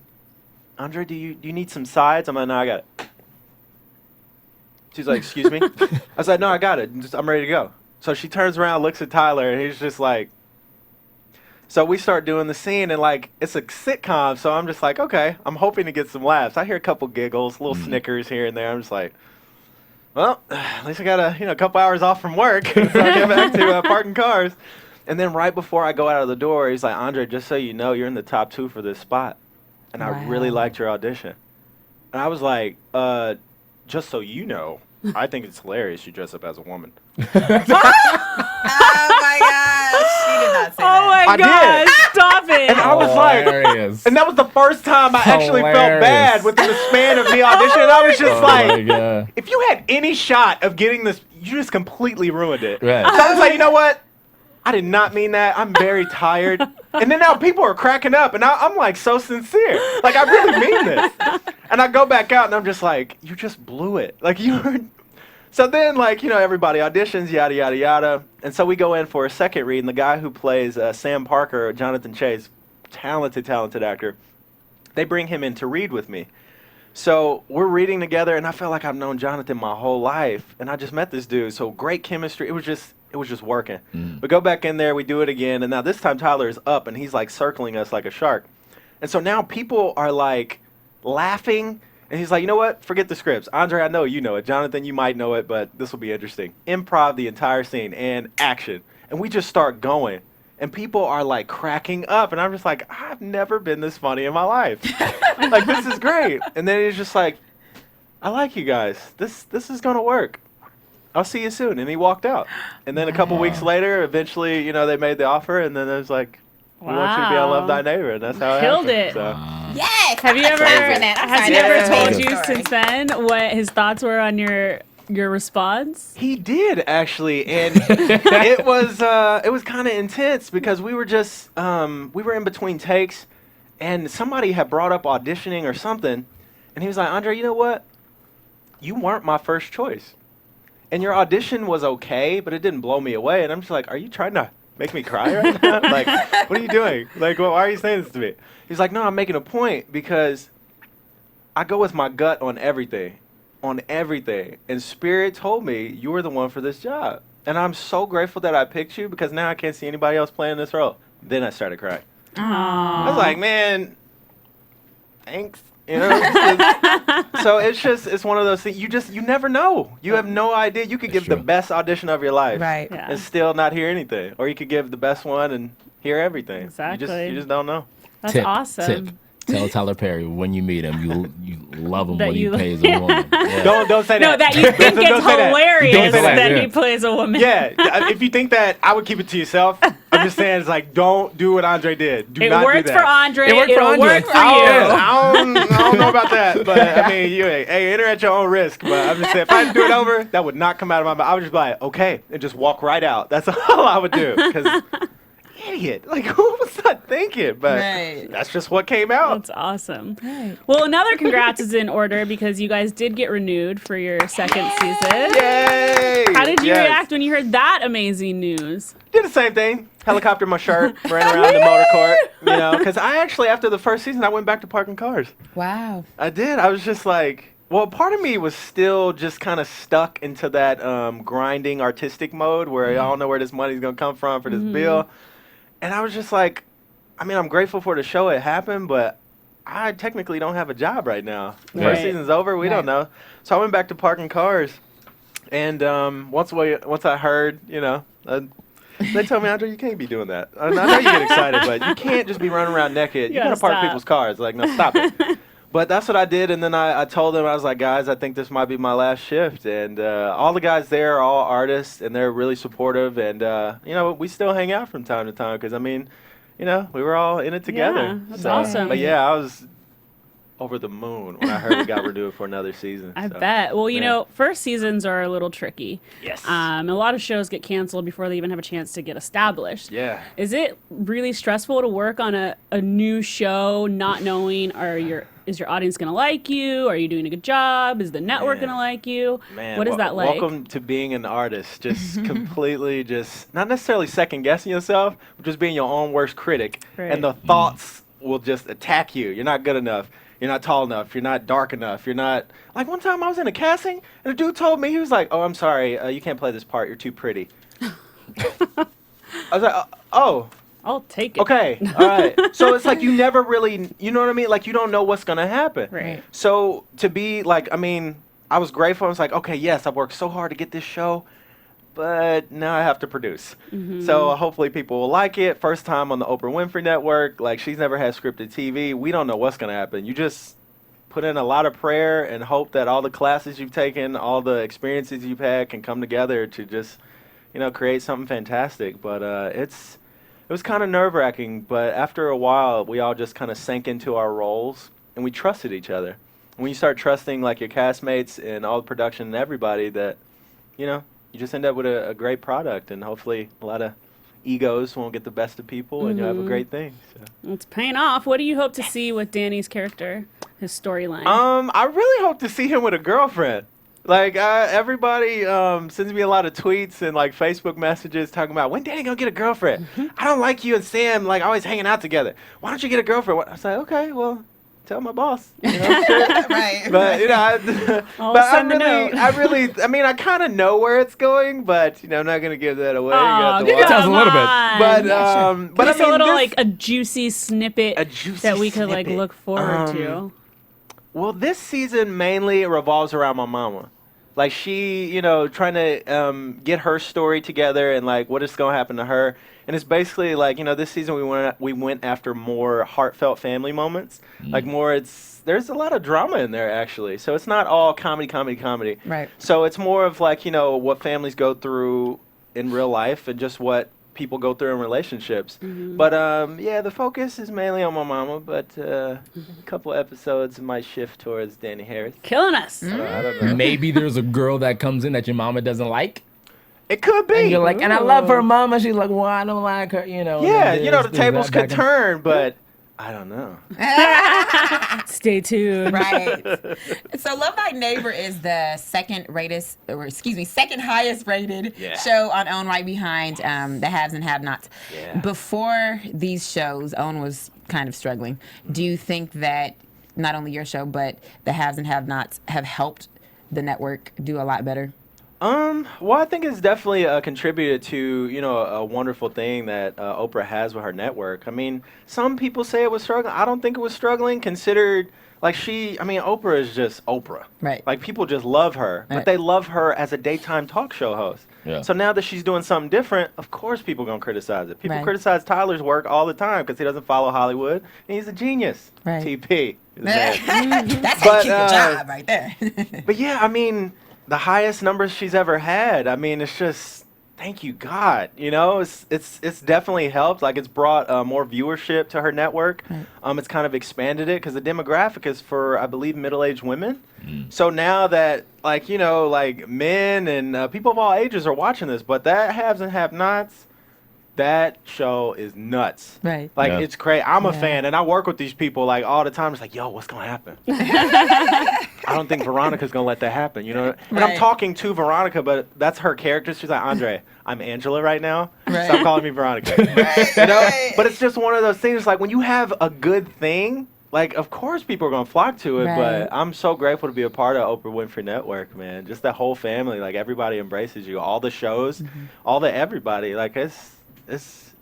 do you need some sides? I'm like, no, I got it. She's like, excuse me? I was like, no, I got it. I'm ready to go. So she turns around, looks at Tyler, and he's just like, so we start doing the scene, and like, it's a sitcom, so I'm just like, okay, I'm hoping to get some laughs. I hear a couple giggles, little snickers here and there. I'm just like, well, at least I got a couple hours off from work. So I get back to parking cars. And then right before I go out of the door, he's like, Andre, just so you know, you're in the top 2 for this spot. And I really liked your audition. And I was like, just so you know, I think it's hilarious you dress up as a woman. Oh my gosh, she did not say that. Oh my gosh, stop it. And I was like, and that was the first time I actually felt bad within the span of me auditioning. And I was just like, if you had any shot of getting this, you just completely ruined it. Right. So I was like, you know what? I did not mean that. I'm very tired. And then now people are cracking up, and I'm like so sincere. Like, I really mean this. And I go back out, and I'm just like, you just blew it. Like, you were. So then, like, everybody auditions, yada, yada, yada. And so we go in for a second read, and the guy who plays Sam Parker, Jonathan Chase, talented actor, they bring him in to read with me. So we're reading together, and I felt like I've known Jonathan my whole life, and I just met this dude. So great chemistry. It was just working. We go back in there, we do it again, and now this time Tyler is up, and he's like circling us like a shark. And so now people are like laughing, and he's like, you know what? Forget the scripts. Andre, I know you know it. Jonathan, you might know it, but this will be interesting. Improv the entire scene and action. And we just start going. And people are like cracking up, and I'm just like, I've never been this funny in my life. Like, this is great. And then he's just like, I like you guys. This is gonna work. I'll see you soon. And he walked out. And then a couple weeks later, eventually, they made the offer, and then it was like, we want you to be on Love Thy Neighbor, and that's how it Killed happened. it. So. Yes. Have you ever has he ever told you story. since then what his thoughts were on your response? He did, actually, and it was kind of intense because we were just we were in between takes, and somebody had brought up auditioning or something, and he was like, Andre, you know what? You weren't my first choice, and your audition was okay, but it didn't blow me away. And I'm just like, are you trying to make me cry right now? Like, what are you doing? Like, why are you saying this to me? He's like, no, I'm making a point because I go with my gut on everything. And Spirit told me you were the one for this job. And I'm so grateful that I picked you because now I can't see anybody else playing this role. Then I started crying. Aww. I was like, man, thanks. So it's one of those things. You never know. You have no idea. You could give the best audition of your life, Right. Yeah. and still not hear anything, or you could give the best one and hear everything. Exactly. You just don't know. That's awesome. Tip. Tell Tyler Perry when you meet him, you love him That when he you- plays a woman. Yeah. Don't say that. No, that you think Don't it's say that. hilarious Don't say that, that yeah. he plays a woman. Yeah, if you think that, I would keep it to yourself. I'm just saying, it's like, don't do what Andre did. Do It not do worked that. for Andre. It worked for It'll Andre. work for you. I don't know about that, but I mean, hey, enter at your own risk. But I'm just saying, if I had to do it over, that would not come out of my mouth. I would just be like, okay, and just walk right out. That's all I would do. Because, idiot, like, who was not thinking? But Right. that's just what came out. That's awesome. Right. Well, another congrats is in order because you guys did get renewed for your second season. Yay! How did you Yes. react when you heard that amazing news? Did the same thing. Helicopter my shirt, ran around the motor court, because I actually, after the first season, I went back to parking cars. Wow. I did. I was just like, well, part of me was still just kind of stuck into that grinding artistic mode where I don't know where this money's going to come from for this bill. And I was just like, I mean, I'm grateful for the show it happened, but I technically don't have a job right now. The Right. first season's over. We don't know. So I went back to parking cars. And once I heard, they told me, Andre, you can't be doing that. I know you get excited, but you can't just be running around naked. You gotta gotta park stop. people's cars. Like, no, stop it. But that's what I did, and then I told them, I was like, guys, I think this might be my last shift. And all the guys there are all artists, and they're really supportive. And, we still hang out from time to time because, I mean, we were all in it together. Yeah, that's awesome. But yeah, I was over the moon when I heard we got renewed for another season. I so, bet. Well, you yeah. know, first seasons are a little tricky. Yes. A lot of shows get canceled before they even have a chance to get established. Yeah. Is it really stressful to work on a new show, not knowing is your audience going to like you? Are you doing a good job? Is the network going to like you? Man, what is that like? Welcome to being an artist. Just completely just, not necessarily second guessing yourself, but just being your own worst critic. Right. And the thoughts will just attack you. You're not good enough. You're not tall enough. You're not dark enough. You're not, like one time I was in a casting and a dude told me, he was like, oh, I'm sorry, you can't play this part. You're too pretty. I was like, oh. I'll take it. Okay, all right. So it's like you never really, you know what I mean? Like you don't know what's going to happen. Right. So to be like, I mean, I was grateful. I was like, okay, yes, I've worked so hard to get this show, but now I have to produce. So hopefully people will like it. First time on the Oprah Winfrey Network. Like she's never had scripted TV. We don't know what's going to happen. You just put in a lot of prayer and hope that all the classes you've taken, all the experiences you've had can come together to just, you know, create something fantastic. But it was kind of nerve-wracking, but after a while, we all just kind of sank into our roles, and we trusted each other. When you start trusting, like, your castmates and all the production and everybody, that, you know, you just end up with a great product, and hopefully a lot of egos won't get the best of people, and you'll have a great thing. So. It's paying off. What do you hope to see with Danny's character, his storyline? I really hope to see him with a girlfriend. Like, everybody sends me a lot of tweets and, like, Facebook messages talking about, when Danny gonna get a girlfriend? I don't like you and Sam, like, always hanging out together. Why don't you get a girlfriend? I was like, okay, well, tell my boss. You know, Right. But, you know, I mean, I kind of know where it's going, but, you know, I'm not going to give that away. Tell us a little bit. But Just I mean, a little, like, a juicy snippet juicy that we could, like, snippet. look forward to. Well, this season mainly revolves around my mama. Like she, you know, trying to get her story together and like what is going to happen to her. And it's basically like, you know, this season we went after more heartfelt family moments. Like more, there's a lot of drama in there actually. So it's not all comedy. Right. So it's more of like, you know, what families go through in real life and just what people go through in relationships. But yeah, the focus is mainly on my mama, but a couple episodes might shift towards Danny Harris. Killing us. I don't know. Maybe there's a girl that comes in that your mama doesn't like. It could be. And you're like, and I love her mama. She's like, well, I don't like her, you know. Yeah, you know, the tables could turn, but I don't know. Stay tuned. Right. So Love Thy Neighbor is the second highest rated show on OWN, right behind The Haves and Have-Nots. Yeah. Before these shows, OWN was kind of struggling. Do you think that not only your show, but The Haves and Have-Nots have helped the network do a lot better? Well, I think it's definitely contributed to, you know, a wonderful thing that Oprah has with her network. I mean, some people say it was struggling. I don't think it was struggling, considered, like Oprah is just Oprah. Right. Like, people just love her, but they love her as a daytime talk show host. Yeah. So now that she's doing something different, of course people are going to criticize it. People Right. criticize Tyler's work all the time because he doesn't follow Hollywood, and he's a genius. Right. TP. That's how you keep your job right there. But yeah, I mean, the highest numbers she's ever had. I mean, it's just, thank you God. You know, it's definitely helped. Like, it's brought more viewership to her network. Right. It's kind of expanded it because the demographic is for, I believe, middle-aged women. So now that, like, you know, like men and people of all ages are watching this, but that Haves and Have-Nots, that show is nuts. Right. Like, Yeah. it's crazy. I'm a Yeah. fan, and I work with these people, like, all the time. It's like, yo, what's going to happen? I don't think Veronica's going to let that happen, you know? And I'm Right. talking to Veronica, but that's her character. She's like, Andre, I'm Angela right now. Right. Stop calling me Veronica. You know? But it's just one of those things, like, when you have a good thing, like, of course people are going to flock to it, Right. but I'm so grateful to be a part of Oprah Winfrey Network, man. Just that whole family, like, everybody embraces you. All the shows, all the everybody. Like, it's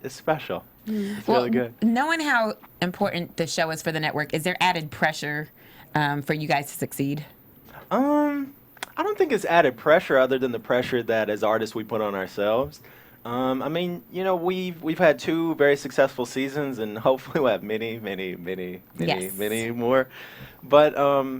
special. It's really good. Knowing how important the show is for the network, is there added pressure for you guys to succeed? I don't think it's added pressure other than the pressure that as artists we put on ourselves. I mean, you know, we've had 2 very successful seasons, and hopefully we'll have many more. But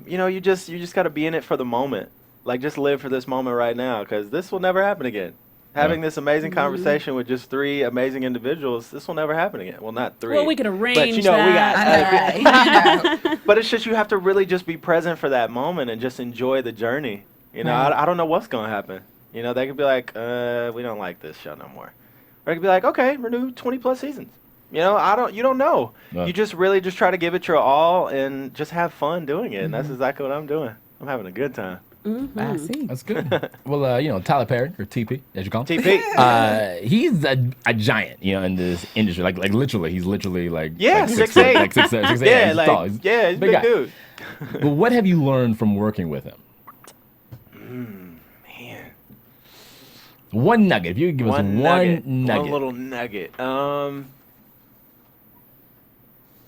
you know, you just got to be in it for the moment. Like, just live for this moment right now, because this will never happen again. having this amazing conversation with just 3 amazing individuals. This will never happen again. Well, not 3. Well, we could arrange but, you know, that. we got. But it's just you have to really just be present for that moment and just enjoy the journey. You know, I don't know what's gonna happen. You know, they could be like, we don't like this show no more. Or they could be like, okay, renew 20+ seasons. You know, you don't know. No. You just really just try to give it your all and just have fun doing it. And that's exactly what I'm doing. I'm having a good time. I see. That's good. Well, you know, Tyler Perry, or TP, as you call him. TP. He's a giant, you know, in this industry. Like literally, he's literally like 6'8", like 6'8". Yeah, he's like tall. He's he's a big dude. But what have you learned from working with him? Man, one nugget. If you could give us one nugget, one little nugget.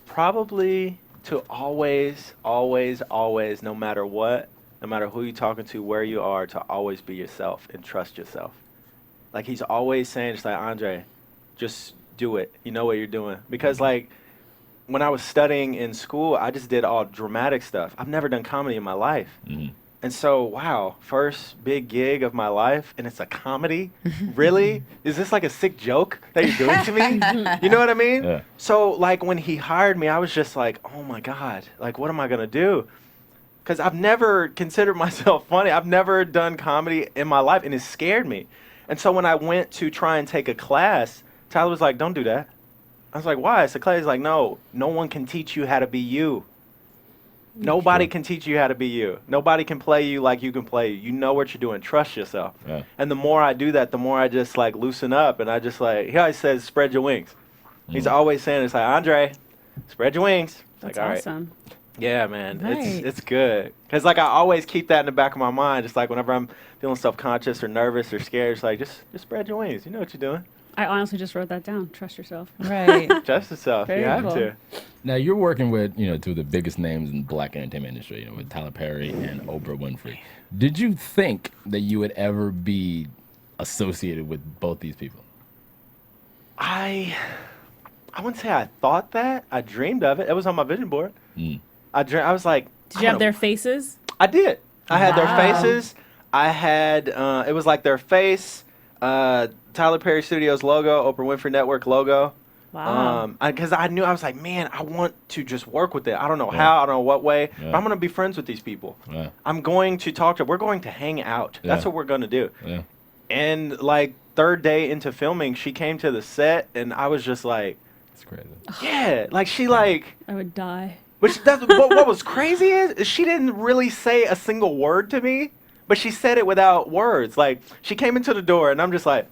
Probably to always, no matter what, no matter who you're talking to, where you are, to always be yourself and trust yourself. Like he's always saying, just like, Andre, just do it. You know what you're doing. Because like when I was studying in school, I just did all dramatic stuff. I've never done comedy in my life. And so, wow, first big gig of my life, and it's a comedy? Really? Is this like a sick joke that you're doing to me? You know what I mean? Yeah. So, like, when he hired me, I was just like, oh, my God, like, what am I going to do? Because I've never considered myself funny. I've never done comedy in my life, and it scared me. And so when I went to try and take a class, Tyler was like, don't do that. I was like, why? It's a class. He's like, no one can teach you how to be you. Nobody can teach you how to be you. Nobody can play you like you can play you. You know what you're doing. Trust yourself. Yeah. And the more I do that, the more I just like loosen up. And I just like, he always says, spread your wings. He's always saying, it's like, Andre, spread your wings. That's like, awesome. All right. Yeah, man. Right. It's good. Because like I always keep that in the back of my mind. Just like whenever I'm feeling self-conscious or nervous or scared, it's like, just spread your wings. You know what you're doing. I honestly just wrote that down. Trust yourself. Right. Trust yourself. Very you have cool. to. Now you're working with, you know, two of the biggest names in the black entertainment industry, you know, with Tyler Perry and Oprah Winfrey. Did you think that you would ever be associated with both these people? I wouldn't say I thought that. I dreamed of it. It was on my vision board. I was like, did you have their faces? I did. I had their faces. I had it was like their face, Tyler Perry Studios logo, Oprah Winfrey Network logo. Wow. Because I knew, I was like, man, I want to just work with it. I don't know how, I don't know what way, but I'm going to be friends with these people. Yeah. I'm going to talk to them. We're going to hang out. That's what we're going to do. Yeah. And like 3rd day into filming, she came to the set, and I was just like, it's crazy. Yeah, like she like. I would die. Which what was crazy is she didn't really say a single word to me, but she said it without words. Like she came into the door, and I'm just like.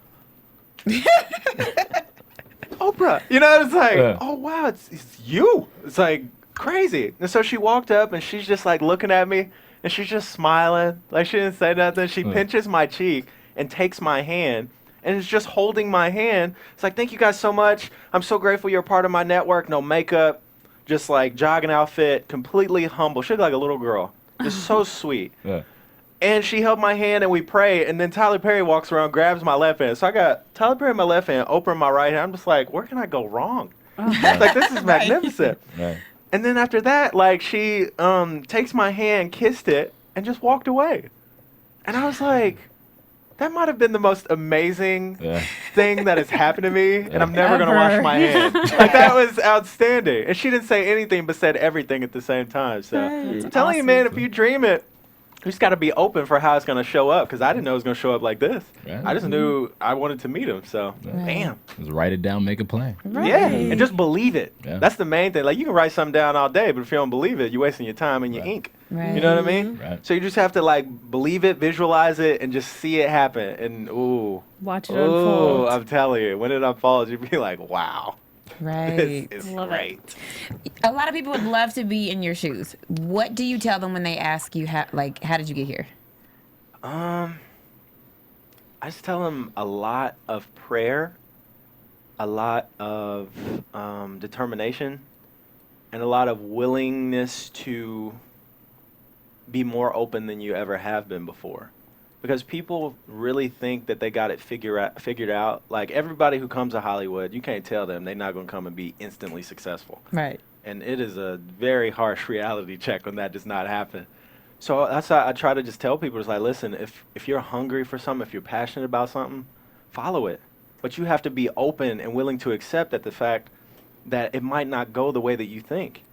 Oprah, you know, it's like, oh wow, it's you. It's like crazy. And so she walked up and she's just like looking at me and she's just smiling, like she didn't say nothing. She pinches my cheek and takes my hand and is just holding my hand. It's like, thank you guys so much. I'm so grateful you're a part of my network. No makeup, just like jogging outfit, completely humble. She looked like a little girl. Just so sweet. Yeah. And she held my hand and we prayed. And then Tyler Perry walks around, grabs my left hand. So I got Tyler Perry in my left hand, Oprah in my right hand. I'm just like, where can I go wrong? Like, this is magnificent. Right. And then after that, like, she takes my hand, kissed it, and just walked away. And I was like, that might have been the most amazing thing that has happened to me. And I'm never going to wash my hand. Like, that was outstanding. And she didn't say anything but said everything at the same time. So I'm telling you, man, if you dream it, you just got to be open for how it's going to show up, because I didn't know it was going to show up like this. Right. I just knew I wanted to meet him, so bam. Just write it down, make a plan. Right. Yeah, and just believe it. Yeah. That's the main thing. Like, you can write something down all day, but if you don't believe it, you're wasting your time and your ink. Right. You know what I mean? Right. So you just have to, like, believe it, visualize it, and just see it happen. And, watch it unfold. I'm telling you, when it unfolds, you'd be like, wow. Right. It's great. A lot of people would love to be in your shoes. What do you tell them when they ask you, how did you get here? I just tell them a lot of prayer, a lot of determination, and a lot of willingness to be more open than you ever have been before. Because people really think that they got it figured out. Like, everybody who comes to Hollywood, you can't tell them they're not going to come and be instantly successful. Right. And it is a very harsh reality check when that does not happen. So that's why I try to just tell people, it's like, listen, if you're hungry for something, if you're passionate about something, follow it. But you have to be open and willing to accept that the fact that it might not go the way that you think.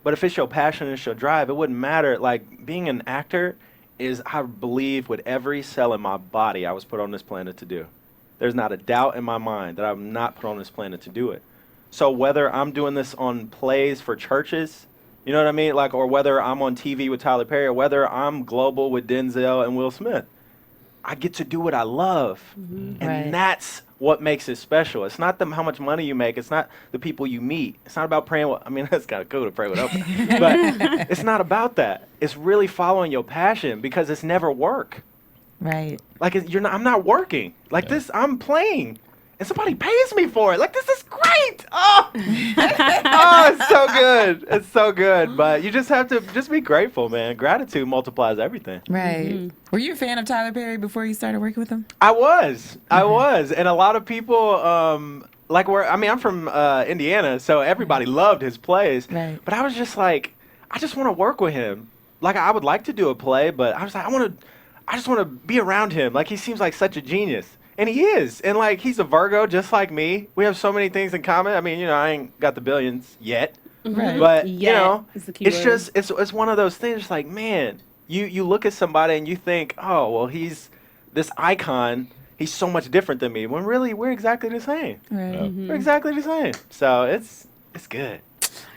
But if it's your passion and it's your drive, it wouldn't matter. Like, being an actor is, I believe, with every cell in my body, I was put on this planet to do. There's not a doubt in my mind that I'm not put on this planet to do it. So whether I'm doing this on plays for churches, you know what I mean? Like, or whether I'm on TV with Tyler Perry, or whether I'm global with Denzel and Will Smith, I get to do what I love. And Right. that's what makes it special. It's not how much money you make. It's not the people you meet. It's not about praying with, I mean, that's kind of cool to pray with Oprah. But it's not about that. It's really following your passion, because it's never work. Right. Like, I'm not working. Like this, I'm playing. And somebody pays me for it. Like, this is great. Oh, oh, it's so good. It's so good. But you just have to just be grateful, man. Gratitude multiplies everything. Right. Were you a fan of Tyler Perry before you started working with him? I was. And a lot of people, I'm from Indiana, so everybody loved his plays. Right. But I was just like, I just want to work with him. Like, I would like to do a play, but I was like, I just want to be around him. Like, he seems like such a genius. And he is. And, like, he's a Virgo just like me. We have so many things in common. I mean, I ain't got the billions yet. Right. But, Yet is the key it's word. just, it's one of those things. It's like, man, you look at somebody and you think, oh, well, he's this icon. He's so much different than me. When really, we're exactly the same. Right. We're exactly the same. So it's good.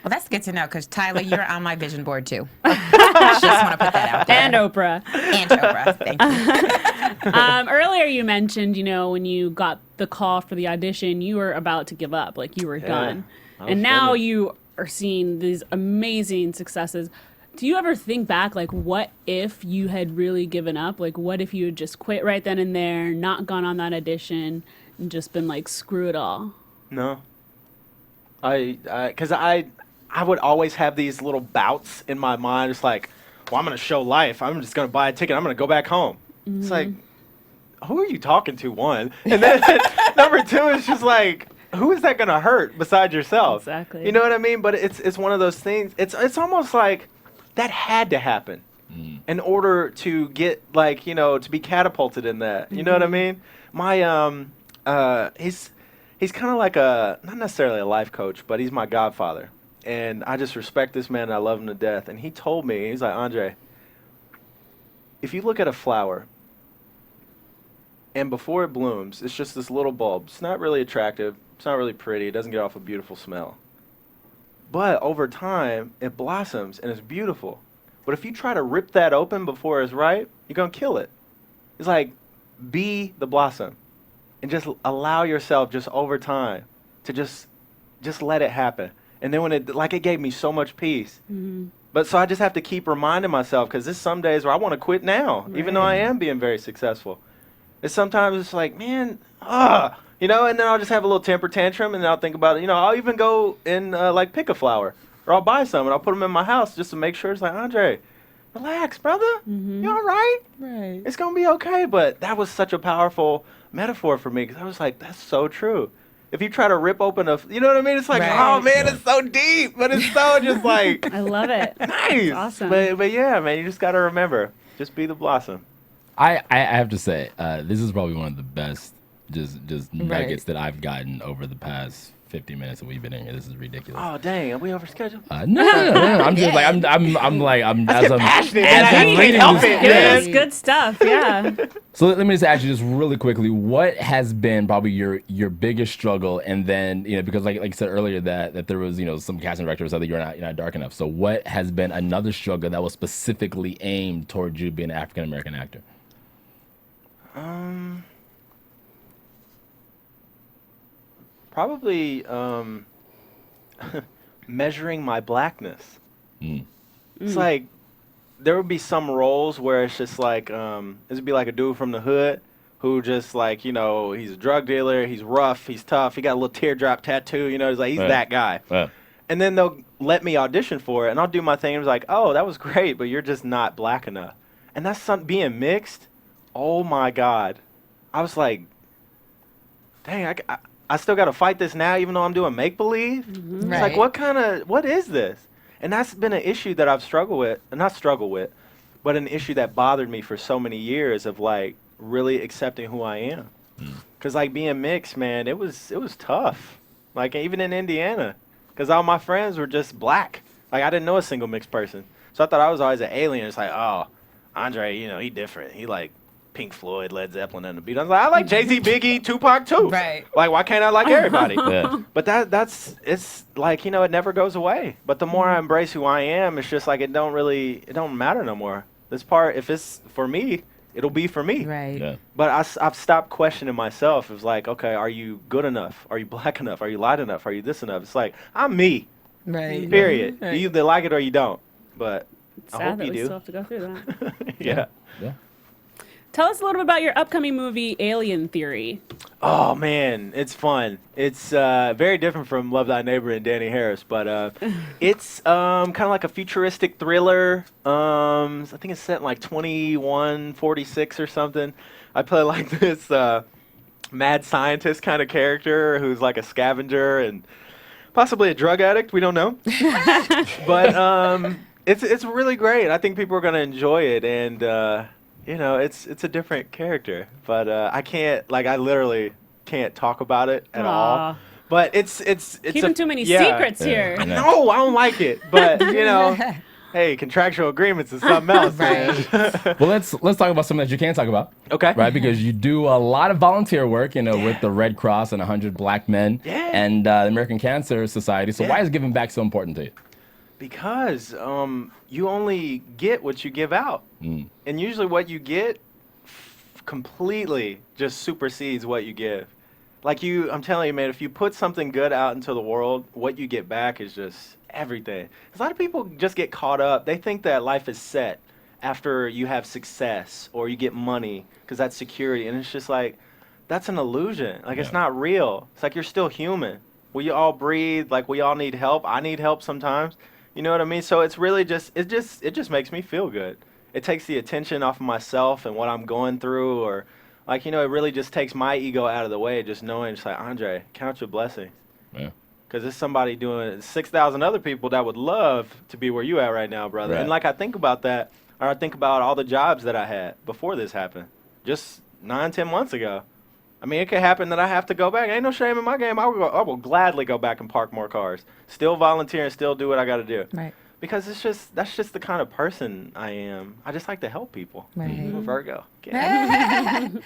Well, that's good to know, because Tyler, you're on my vision board too. Just want to put that out there. And Oprah. And Oprah. Thank you. Earlier you mentioned, when you got the call for the audition, you were about to give up, like you were done. I was And now finished. you are seeing these amazing successes. Do you ever think back, like, what if you had really given up? Like, what if you had just quit right then and there, not gone on that audition, and just been like, screw it all? No. Because I would always have these little bouts in my mind. It's like, well, I'm going to show life. I'm just going to buy a ticket. I'm going to go back home. It's like, who are you talking to, one? And then number two, it's just like, who is that going to hurt besides yourself? Exactly. You know what I mean? But it's one of those things. It's almost like that had to happen in order to get, like, to be catapulted in that. You know what I mean? My, he's kind of like not necessarily a life coach, but he's my godfather. And I just respect this man and I love him to death. And he told me, he's like, Andre, if you look at a flower and before it blooms, it's just this little bulb. It's not really attractive. It's not really pretty. It doesn't get off a beautiful smell. But over time, it blossoms and it's beautiful. But if you try to rip that open before it's ripe, you're going to kill it. It's like, be the blossom. And just allow yourself just over time to just let it happen. And then when it gave me so much peace. But so I just have to keep reminding myself, because there's some days where I want to quit now, even though I am being very successful. It's sometimes it's like, man, and then I'll just have a little temper tantrum, and then I'll think about it. I'll even go and pick a flower, or I'll buy some and I'll put them in my house just to make sure. It's like, Andre, relax, brother. You all right? Right. It's gonna be okay. But that was such a powerful metaphor for me, because I was like, that's so true. If you try to rip open you know what I mean? It's like, Right. oh man, it's so deep, but it's so just like I love it. nice. awesome. But yeah, man, you just gotta remember, just be the blossom. I have to say, this is probably one of the best just nuggets that I've gotten over the past 50 minutes that we've been in here. This is ridiculous. Oh dang, are we over schedule? No. I'm just like I'm Let's get passionate, man. I can't reading help this. it, Good, man. that's good stuff. Yeah. So let me just ask you just really quickly, what has been probably your biggest struggle? And then, because like you said earlier that there was, some casting directors said that you're not dark enough. So what has been another struggle that was specifically aimed towards you being an African American actor? Probably measuring my blackness. It's like there would be some roles where it's just like this would be like a dude from the hood who just like, he's a drug dealer, he's rough, he's tough, he got a little teardrop tattoo, it's like he's that guy. And then they'll let me audition for it, and I'll do my thing, and it's like, oh, that was great, but you're just not black enough. And that's being mixed. Oh my God. I was like, dang, I still got to fight this now, even though I'm doing make-believe? It's like, what is this? And that's been an issue that I've struggled with, but an issue that bothered me for so many years of, like, really accepting who I am. Cause like being mixed, man, it was tough. Like even in Indiana, cause all my friends were just black. Like I didn't know a single mixed person, so I thought I was always an alien. It's like, oh, Andre, he different. He like Pink Floyd, Led Zeppelin, and the Beatles. I was like, I like Jay-Z, Biggie, Tupac too. Right. Like why can't I like everybody? Yeah. But it's like it never goes away. But the more I embrace who I am, it's just like it don't matter no more. This part, if it's for me, it'll be for me. Right. Yeah. But I've stopped questioning myself. It's like, okay, are you good enough? Are you black enough? Are you light enough? Are you this enough? It's like, I'm me. Right. Period. Right. You either like it or you don't. But It's I sad hope that you we do. still have to go through that. Yeah. Yeah. Tell us a little bit about your upcoming movie, Alien Theory. Oh man, it's fun. It's very different from Love Thy Neighbor and Danny Harris, but it's kind of like a futuristic thriller. I think it's set in like 2146 or something. I play like this mad scientist kind of character who's like a scavenger and possibly a drug addict. We don't know, but it's really great. I think people are gonna enjoy it, and it's a different character, but I literally can't talk about it at all. Aw. But it's Keeping too many yeah. secrets here. I know, I don't like it, but hey, contractual agreements is something else. Right. Well, let's talk about something that you can talk about. Okay. Right, because you do a lot of volunteer work, with the Red Cross and 100 Black Men and the American Cancer Society. So why is giving back so important to you? Because you only get what you give out, and usually what you get completely just supersedes what you give. Like I'm telling you, man, if you put something good out into the world, what you get back is just everything. 'Cause a lot of people just get caught up. They think that life is set after you have success or you get money, because that's security, and it's just like that's an illusion. Like it's not real. It's like you're still human. We all breathe. Like we all need help. I need help sometimes. You know what I mean? So it's really it just makes me feel good. It takes the attention off of myself and what I'm going through, or it really just takes my ego out of the way, just knowing it's like, Andre, count your blessings. Yeah. Because there's somebody doing 6,000 other people that would love to be where you at right now, brother. Right. And I think about that, or I think about all the jobs that I had before this happened, just 9-10 months ago. I mean, it could happen that I have to go back. Ain't no shame in my game. I will gladly go back and park more cars. Still volunteer and still do what I got to do. Right. Because that's just the kind of person I am. I just like to help people. Right. I'm a Virgo. Get it?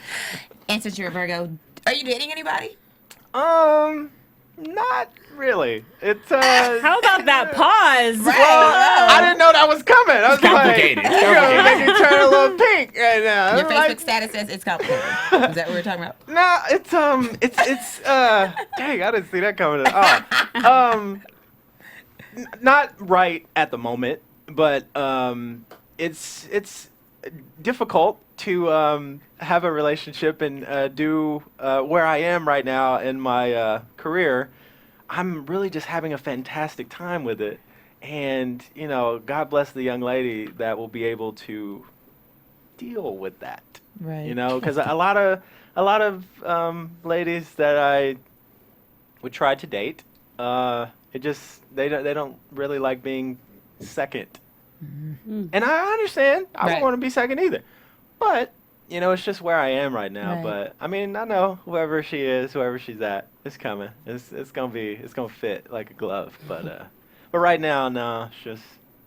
And since you're a Virgo, are you dating anybody? Not really. It's How about that pause? well, I didn't know that was coming. I was complicated. like, you're gonna make me turn a little pink right now. Your I'm Facebook like, status says it's complicated. Is that what we're talking about? no, it's dang, I didn't see that coming at all. Not right at the moment, but it's difficult to have a relationship and do where I am right now in my career. I'm really just having a fantastic time with it, and God bless the young lady that will be able to deal with that. Right. Because a lot of ladies that I would try to date, they don't really like being second. And I understand. I don't Right. want to be second either. But, it's just where I am right now. Right. But I mean, I know whoever she is, whoever she's at, it's coming. It's gonna fit like a glove. But right now, no, it's just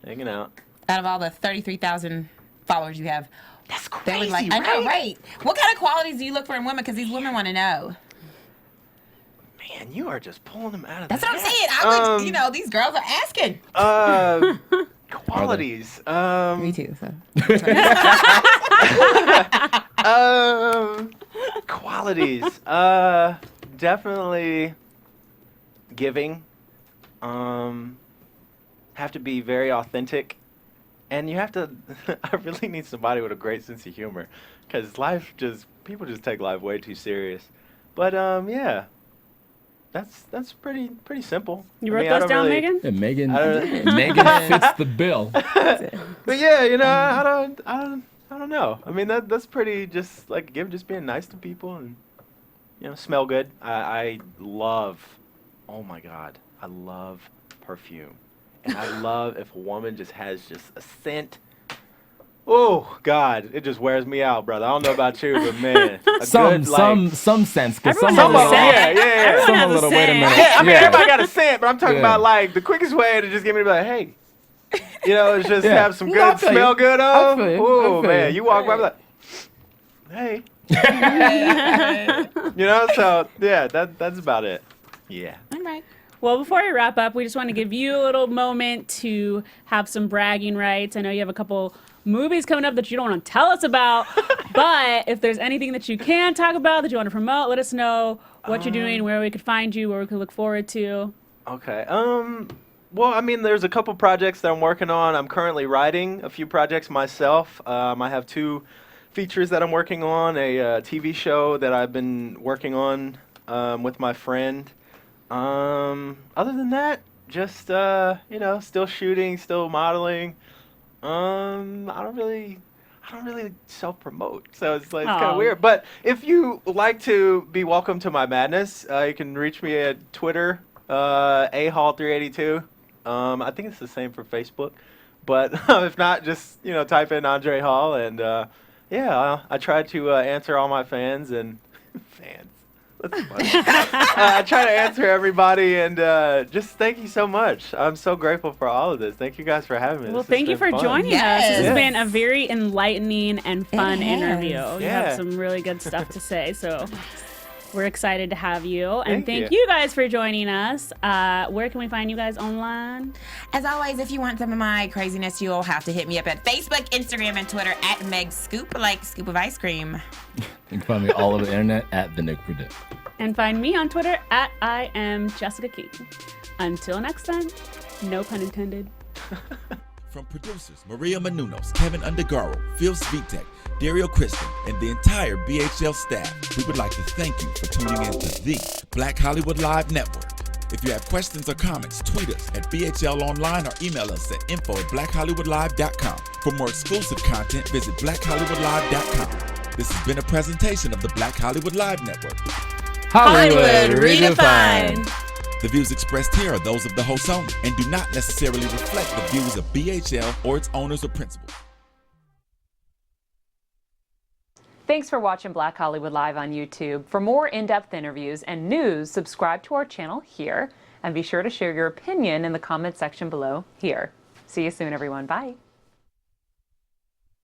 hanging out. Out of all the 33,000 followers you have, That's they crazy, would like. I know, right? What kind of qualities do you look for in women? Because these women want to know. Man, you are just pulling them out of That's the what I'm hat. saying. I would, these girls are asking. Qualities. Me too. So. Qualities. Definitely giving. Have to be very authentic, and you have to. I really need somebody with a great sense of humor, because people just take life way too serious. But yeah. That's pretty simple. You I wrote mean, I those don't down, really- Megan? Yeah, Megan. I don't- Megan fits the bill. But yeah, I don't know. I mean, that's pretty just like just being nice to people and smell good. I love, oh my God, I love perfume, and I love if a woman just has just a scent. Oh God, it just wears me out, brother. I don't know about you, but man, Some sense. Because Everyone some has a scent. yeah. Everyone Some has a little. a Wait a scent. minute. Yeah, I mean, everybody got a scent, but I'm talking Yeah. about like the quickest way to just get me to be like, hey, is just Yeah. have some No, I good, feel smell you. good I on. feel you. I Oh feel man, you. you walk by, be like, hey, So yeah, that's about it. Yeah. All right. Well, before we wrap up, we just want to give you a little moment to have some bragging rights. I know you have a couple movies coming up that you don't want to tell us about, but if there's anything that you can talk about that you want to promote, let us know what you're doing, where we could find you, where we could look forward to. Okay. Well, I mean, there's a couple projects that I'm working on. I'm currently writing a few projects myself. I have 2 features that I'm working on, a TV show that I've been working on with my friend. Other than that, just still shooting, still modeling. I don't really self-promote, so it's like it's kind Aw. of weird. But if you like to be welcome to my madness, you can reach me at Twitter, ahall382. I think it's the same for Facebook, but if not, just type in Andre Hall, and I try to answer all my fans and fans. That's funny. I try to answer everybody, and just thank you so much. I'm so grateful for all of this. Thank you guys for having me. Well, This has thank you been for fun. joining us. This has Yes. been a very enlightening and fun has. interview. You Yeah. have some really good stuff to say, so we're excited to have you. And Thank thank you guys for joining us. Where can we find you guys online? As always, if you want some of my craziness, you'll have to hit me up at Facebook, Instagram, and Twitter at Meg Scoop, like scoop of ice cream. You can find me all over the internet at the Nick Perdue. And find me on Twitter at I am Jessica Keaton. Until next time, no pun intended. From producers Maria Menounos, Kevin Undergaro, Phil Svitek, Dario Kristen, and the entire BHL staff, we would like to thank you for tuning in to the Black Hollywood Live Network. If you have questions or comments, tweet us at BHL Online or email us at info@blackhollywoodlive.com. For more exclusive content, visit blackhollywoodlive.com. This has been a presentation of the Black Hollywood Live Network. Hollywood redefined. The views expressed here are those of the host only and do not necessarily reflect the views of BHL or its owners or principals. Thanks for watching Black Hollywood Live on YouTube. For more in-depth interviews and news, subscribe to our channel here, and be sure to share your opinion in the comment section below here. See you soon, everyone. Bye.